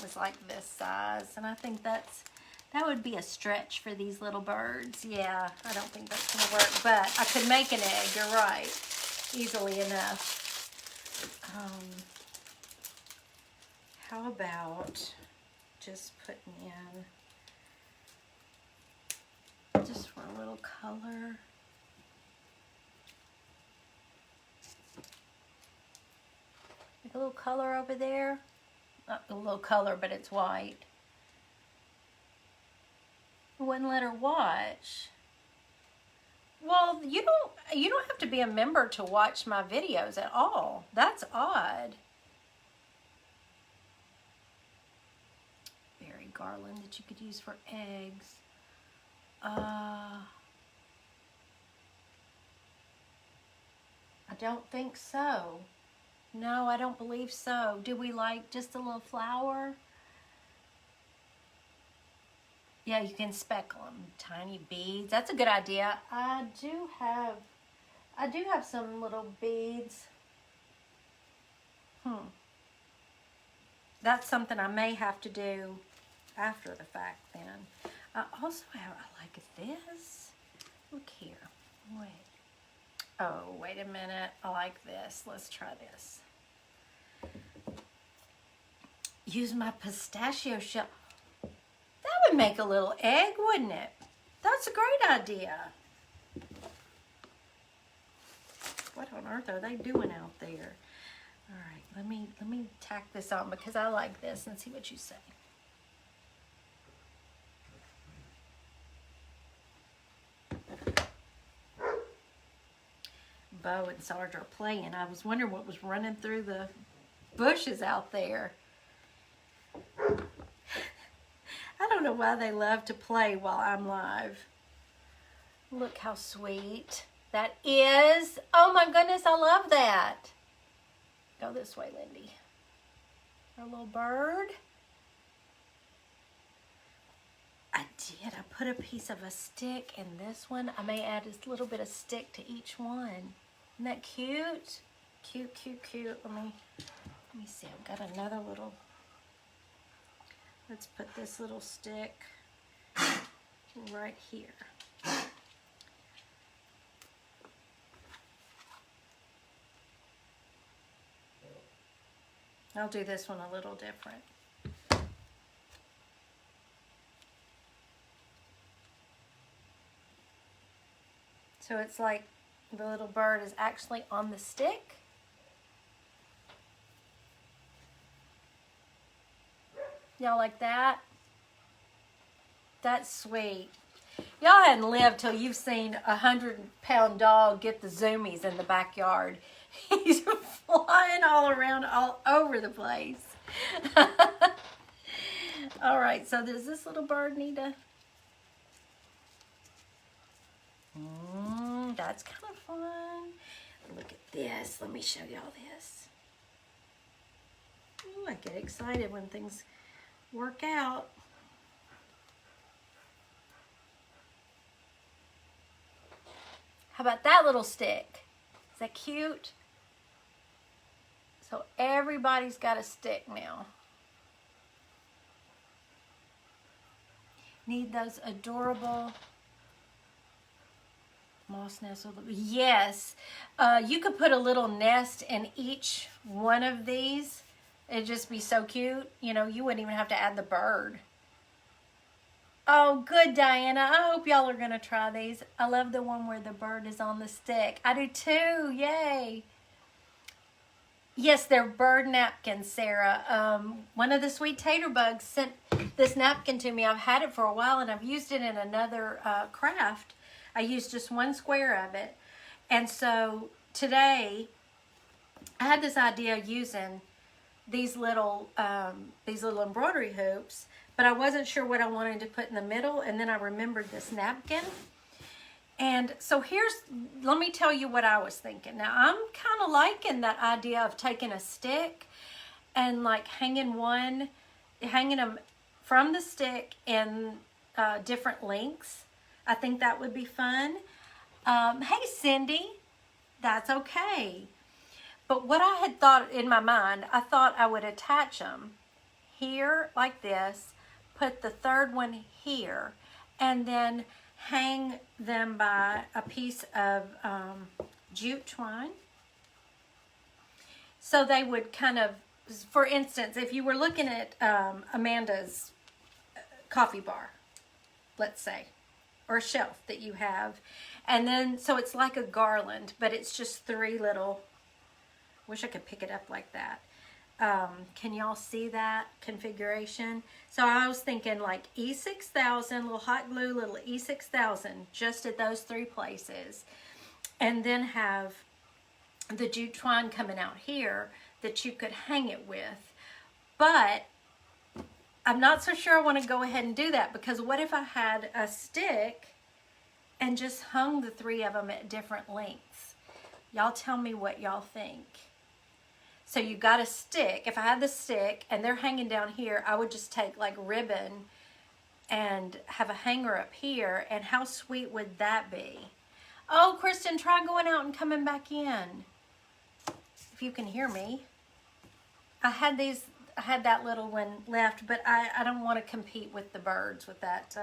was like this size, and I think that would be a stretch for these little birds. Yeah, I don't think that's gonna work, but I could make an egg, you're right, easily enough. How about just putting in, just for a little color. Like a little color over there. Not a little color, but it's white. It wouldn't let her watch. Well, you don't have to be a member to watch my videos at all. That's odd. Berry garland that you could use for eggs. I don't think so. No, I don't believe so. Do we like just a little flower? Yeah, you can speckle them. Tiny beads. That's a good idea. I do have some little beads. That's something I may have to do after the fact then. I also have, I like this. Look here. Wait. Oh, wait a minute. I like this. Let's try this. Use my pistachio shell. That would make a little egg, wouldn't it? That's a great idea. What on earth are they doing out there? All right, let me tack this on because I like this and see what you say. Bo and Sarge are playing. I was wondering what was running through the bushes out there. I don't know why they love to play while I'm live. Look how sweet that is. Oh my goodness, I love that. Go this way, Lindy. Our little bird. I did. I put a piece of a stick in this one. I may add a little bit of stick to each one. Isn't that cute? Cute, cute, cute. Let me see. I've got another little. Let's put this little stick right here. I'll do this one a little different. So it's like the little bird is actually on the stick. Y'all like that? That's sweet. Y'all hadn't lived till you've seen a 100-pound dog get the zoomies in the backyard. He's flying all around, all over the place. All right, so does this little bird need a... That's kind of fun. Look at this. Let me show y'all this. Ooh, I get excited when things work out. How about that little stick? Is that cute? So everybody's got a stick now. Need those adorable moss nest. Yes. You could put a little nest in each one of these. It'd just be so cute. You know, you wouldn't even have to add the bird. Oh, good, Diana. I hope y'all are going to try these. I love the one where the bird is on the stick. I do too. Yay. Yes, they're bird napkins, Sarah. One of the Sweet Tater Bugs sent this napkin to me. I've had it for a while, and I've used it in another craft. I used just one square of it. And so today, I had this idea of using these little embroidery hoops, but I wasn't sure what I wanted to put in the middle, and then I remembered this napkin. And so let me tell you what I was thinking. Now, I'm kind of liking that idea of taking a stick and like hanging them from the stick in different lengths. I think that would be fun. Hey, Cindy, that's okay. But what I had thought in my mind, I thought I would attach them here like this, put the third one here, and then hang them by a piece of jute twine. So they would kind of, for instance, if you were looking at Amanda's coffee bar, let's say, or a shelf that you have, and then, so it's like a garland, but it's just three little, wish I could pick it up like that. Can y'all see that configuration? So I was thinking like E6000, little hot glue, little E6000, just at those three places. And then have the jute twine coming out here that you could hang it with. But I'm not so sure I want to go ahead and do that, because what if I had a stick and just hung the three of them at different lengths? Y'all tell me what y'all think. So you got a stick. If I had the stick and they're hanging down here, I would just take like ribbon and have a hanger up here. And how sweet would that be? Oh, Kristen, try going out and coming back in. If you can hear me. I had that little one left, but I don't want to compete with the birds with that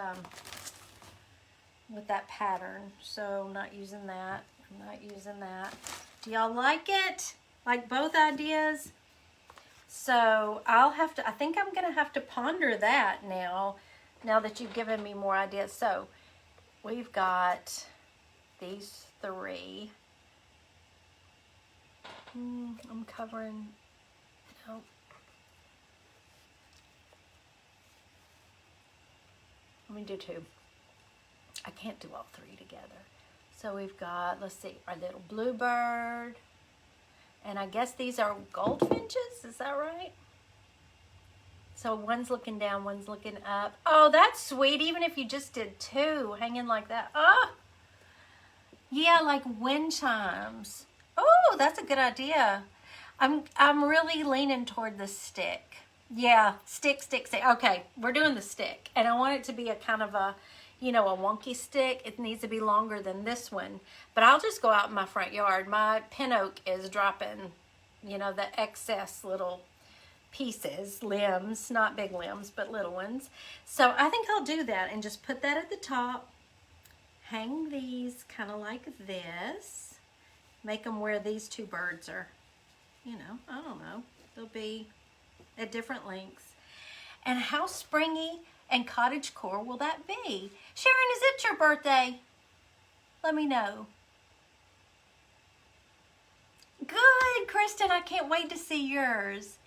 pattern. So I'm not using that. I'm not using that. Do y'all like it? Like both ideas? So I think I'm going to have to ponder that now that you've given me more ideas. So we've got these three. I'm covering, nope. Let me do two. I can't do all three together. So we've got, let's see, our little bluebird. And I guess these are goldfinches, is that right? So one's looking down, one's looking up. Oh, that's sweet, even if you just did two hanging like that. Oh, yeah, like wind chimes. Oh, that's a good idea. I'm really leaning toward the stick. Yeah, stick. Okay, we're doing the stick. And I want it to be a kind of a, you know, a wonky stick. It needs to be longer than this one. But I'll just go out in my front yard. My pin oak is dropping, you know, the excess little pieces, limbs, not big limbs, but little ones. So I think I'll do that and just put that at the top. Hang these kind of like this. Make them where these two birds are, you know, I don't know. They'll be at different lengths. And how springy and cottagecore will that be? Sharon, is it your birthday? Let me know. Good, Kristen. I can't wait to see yours.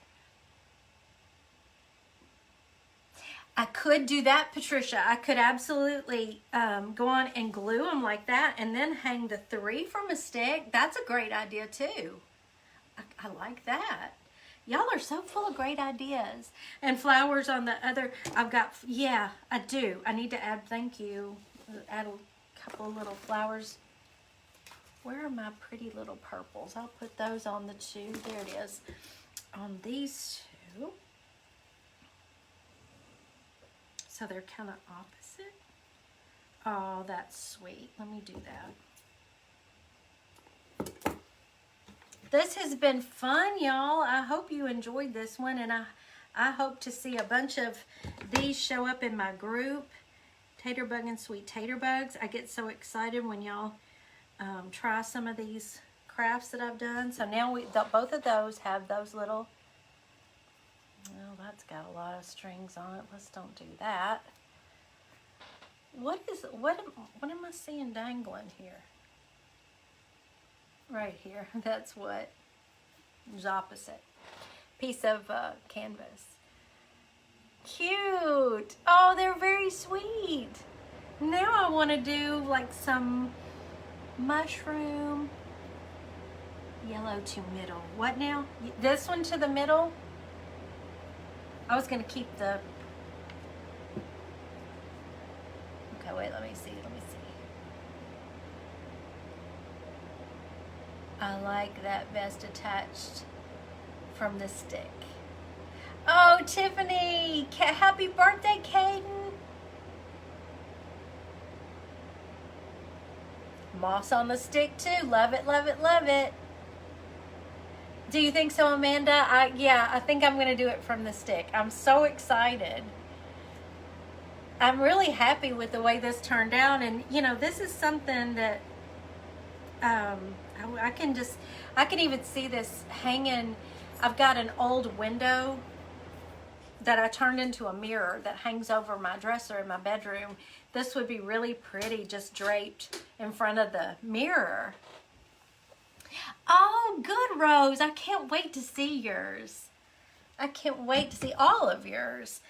I could do that, Patricia. I could absolutely go on and glue them like that and then hang the three from a stick. That's a great idea too. I like that. Y'all are so full of great ideas. And flowers on the other, I've got, yeah, I do. I need to add, thank you, add a couple of little flowers. Where are my pretty little purples? I'll put those on the two. There it is. On these two. So they're kind of opposite. Oh, that's sweet. Let me do that. This has been fun, y'all. I hope you enjoyed this one, and I hope to see a bunch of these show up in my group Tater bug and sweet tater bugs. I get so excited when y'all try some of these crafts that I've done. So now both of those have those little, well, that's got a lot of strings on it. Let's don't do that. What am I seeing dangling here? Right here. That's what is opposite. Piece of canvas. Cute. Oh, they're very sweet. Now I want to do like some mushroom. Yellow to middle. What now? This one to the middle? I was going to keep the... Okay, wait, let me see. I like that vest attached from the stick. Oh, Tiffany! Happy birthday, Caden! Moss on the stick too. Love it, love it, love it. Do you think so, Amanda? Yeah, I think I'm going to do it from the stick. I'm so excited. I'm really happy with the way this turned out. And, you know, this is something that I can even see this hanging. I've got an old window that I turned into a mirror that hangs over my dresser in my bedroom. This would be really pretty just draped in front of the mirror. Oh, good, Rose. I can't wait to see yours. I can't wait to see all of yours.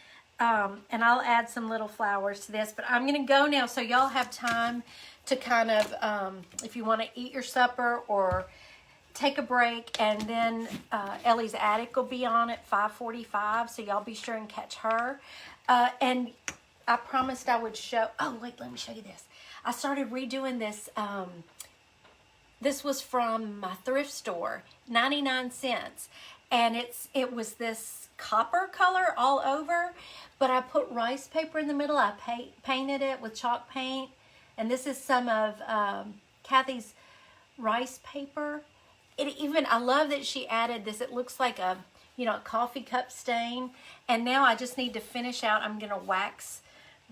And I'll add some little flowers to this, but I'm going to go now so y'all have time to kind of, if you want to eat your supper or take a break, and then Ellie's Attic will be on at 5:45, so y'all be sure and catch her. And I promised I would show, oh wait, let me show you this. I started redoing this. This was from my thrift store, 99 cents. And it was this copper color all over, but I put rice paper in the middle. I painted it with chalk paint. And this is some of Kathy's rice paper. I love that she added this. It looks like a coffee cup stain. And now I just need to finish out. I'm going to wax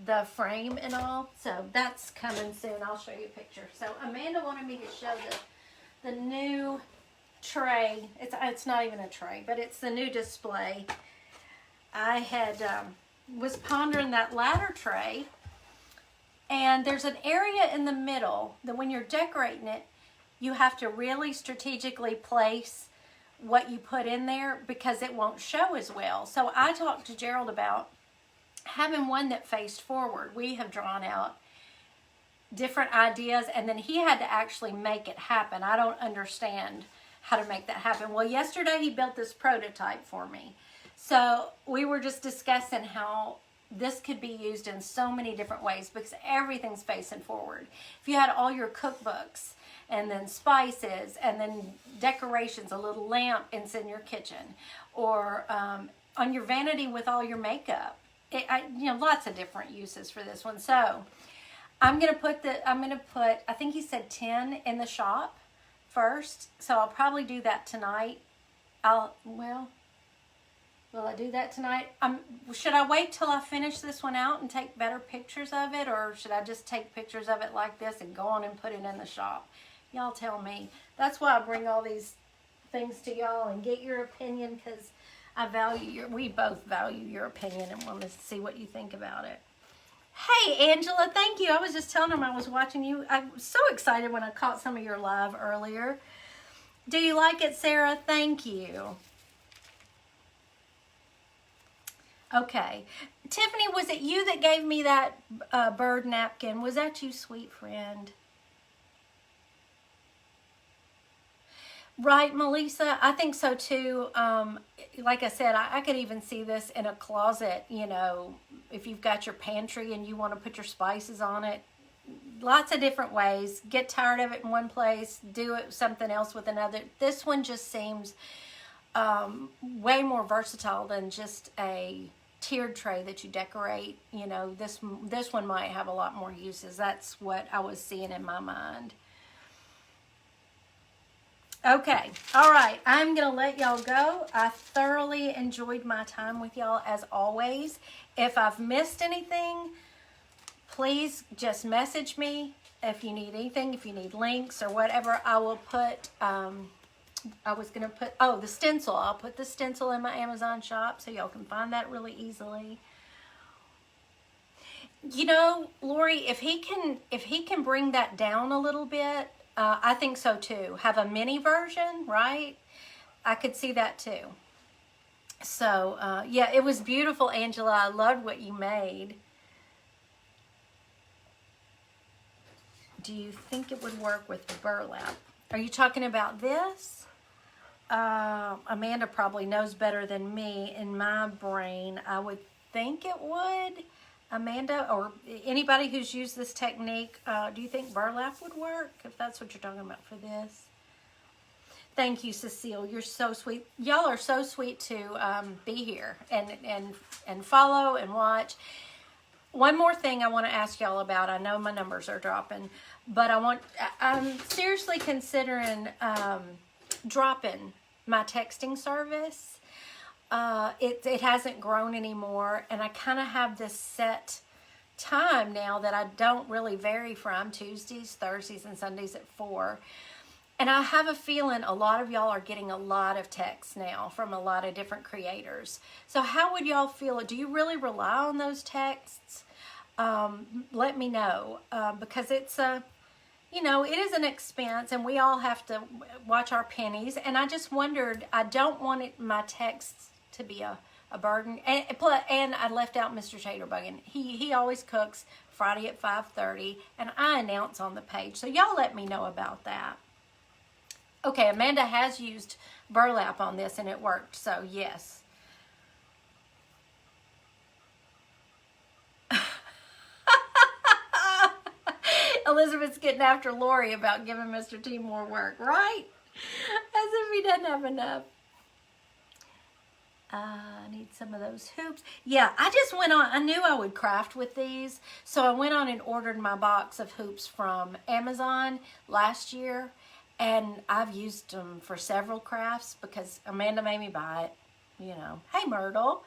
the frame and all. So that's coming soon. I'll show you a picture. So Amanda wanted me to show the new tray. It's not even a tray, but it's the new display. I had was pondering that ladder tray, and there's an area in the middle that when you're decorating it, you have to really strategically place what you put in there because it won't show as well. So I talked to Gerald about having one that faced forward. We have drawn out different ideas, and then he had to actually make it happen. I don't understand how to make that happen. Well, yesterday he built this prototype for me. So we were just discussing how this could be used in so many different ways because everything's facing forward. If you had all your cookbooks and then spices and then decorations, a little lamp in your kitchen, or on your vanity with all your makeup. Lots of different uses for this one. So I'm gonna put I think he said 10 in the shop first. So I'll probably do that tonight. Will I do that tonight? Should I wait till I finish this one out and take better pictures of it, or should I just take pictures of it like this and go on and put it in the shop? Y'all tell me. That's why I bring all these things to y'all and get your opinion, because we both value your opinion and want to see what you think about it. Hey, Angela, thank you. I was just telling them I was watching you. I'm so excited when I caught some of your live earlier. Do you like it, Sarah? Thank you. Okay. Tiffany, was it you that gave me that bird napkin? Was that you, sweet friend? Right, Melissa? I think so too. Like I said, I could even see this in a closet, if you've got your pantry and you want to put your spices on it. Lots of different ways. Get tired of it in one place, do it something else with another. This one just seems way more versatile than just a tiered tray that you decorate. This one might have a lot more uses. That's what I was seeing in my mind. Okay, all right, I'm gonna let y'all go. I thoroughly enjoyed my time with y'all as always. If I've missed anything, please just message me if you need anything, if you need links or whatever. I will put, I was going to put, the stencil. I'll put the stencil in my Amazon shop so y'all can find that really easily. You know, Lori, if he can bring that down a little bit, I think so too. Have a mini version, right? I could see that too. So, yeah, it was beautiful, Angela. I loved what you made. Do you think it would work with the burlap? Are you talking about this? Amanda probably knows better than me. In my brain, I would think it would. Amanda, or anybody who's used this technique, do you think burlap would work, if that's what you're talking about for this? Thank you, Cecile. You're so sweet. Y'all are so sweet to be here and follow and watch. One more thing I want to ask y'all about. I know my numbers are dropping, but I'm seriously considering dropping my texting service. It hasn't grown anymore, and I kind of have this set time now that I don't really vary from, Tuesdays, Thursdays, and Sundays at 4. And I have a feeling a lot of y'all are getting a lot of texts now from a lot of different creators. So how would y'all feel? Do you really rely on those texts? Let me know, because it's you know, it is an expense, and we all have to watch our pennies. And I just wondered, I don't want my texts to be a burden. And I left out Mr. Taterbuggin. He always cooks Friday at 5:30, and I announce on the page. So y'all let me know about that. Okay, Amanda has used burlap on this, and it worked. So yes. Elizabeth's getting after Lori about giving Mr. T more work, right? As if he doesn't have enough. I need some of those hoops. Yeah, I just went on. I knew I would craft with these, so I went on and ordered my box of hoops from Amazon last year, and I've used them for several crafts because Amanda made me buy it. You know, hey Myrtle.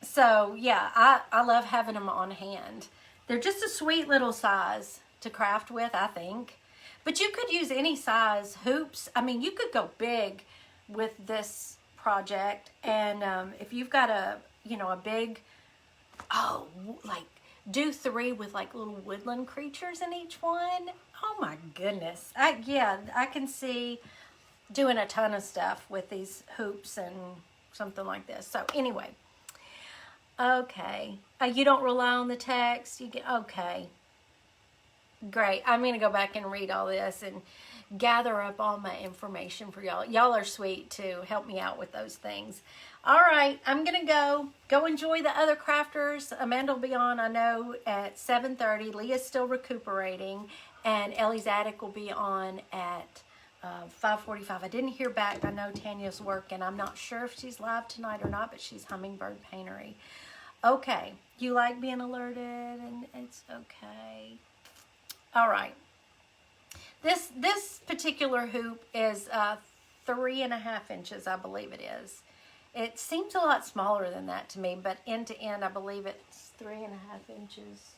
So yeah, I love having them on hand. They're just a sweet little size to craft with, I think. But you could use any size hoops. I mean, you could go big with this project. And if you've got a big, like do 3 with like little woodland creatures in each one. Oh my goodness. I can see doing a ton of stuff with these hoops and something like this. So anyway. Okay. You don't rely on the text? Okay. Great. I'm going to go back and read all this and gather up all my information for y'all. Y'all are sweet to help me out with those things. All right. I'm going to go enjoy the other crafters. Amanda will be on, I know, at 7:30. Leah's still recuperating. And Ellie's Attic will be on at 5:45. I didn't hear back. I know Tanya's working. I'm not sure if she's live tonight or not, but she's Hummingbird Paintery. Okay, you like being alerted, and it's okay. All right. This particular hoop is 3.5 inches, I believe it is. It seems a lot smaller than that to me, but end to end, I believe it's 3.5 inches.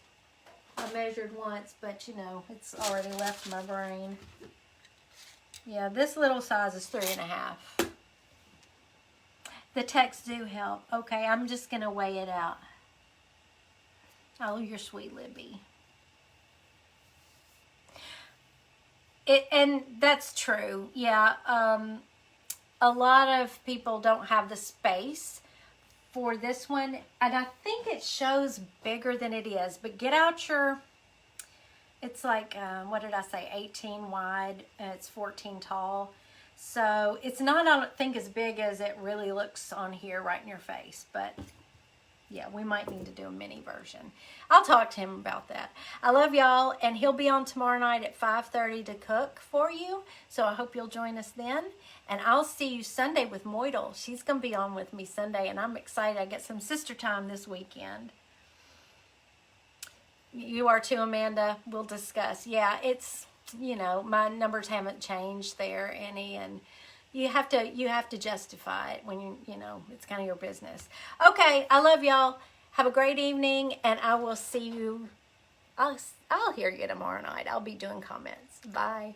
I measured once, but you know, it's already left my brain. Yeah, this little size is 3.5. The texts do help. Okay, I'm just going to weigh it out. Oh, you're sweet, Libby. And that's true. Yeah, a lot of people don't have the space for this one. And I think it shows bigger than it is. But get out your... It's like, what did I say, 18 wide, and it's 14 tall. So it's not, I don't think, as big as it really looks on here right in your face. But yeah, we might need to do a mini version. I'll talk to him about that. I love y'all, and he'll be on tomorrow night at 5:30 to cook for you. So I hope you'll join us then. And I'll see you Sunday with Moidle. She's going to be on with me Sunday, and I'm excited. I get some sister time this weekend. You are too, Amanda. We'll discuss. Yeah, it's, you know, my numbers haven't changed there any, and you have to justify it when you know, it's kind of your business. Okay, I love y'all. Have a great evening, and I will see you. I'll hear you tomorrow night. I'll be doing comments. Bye.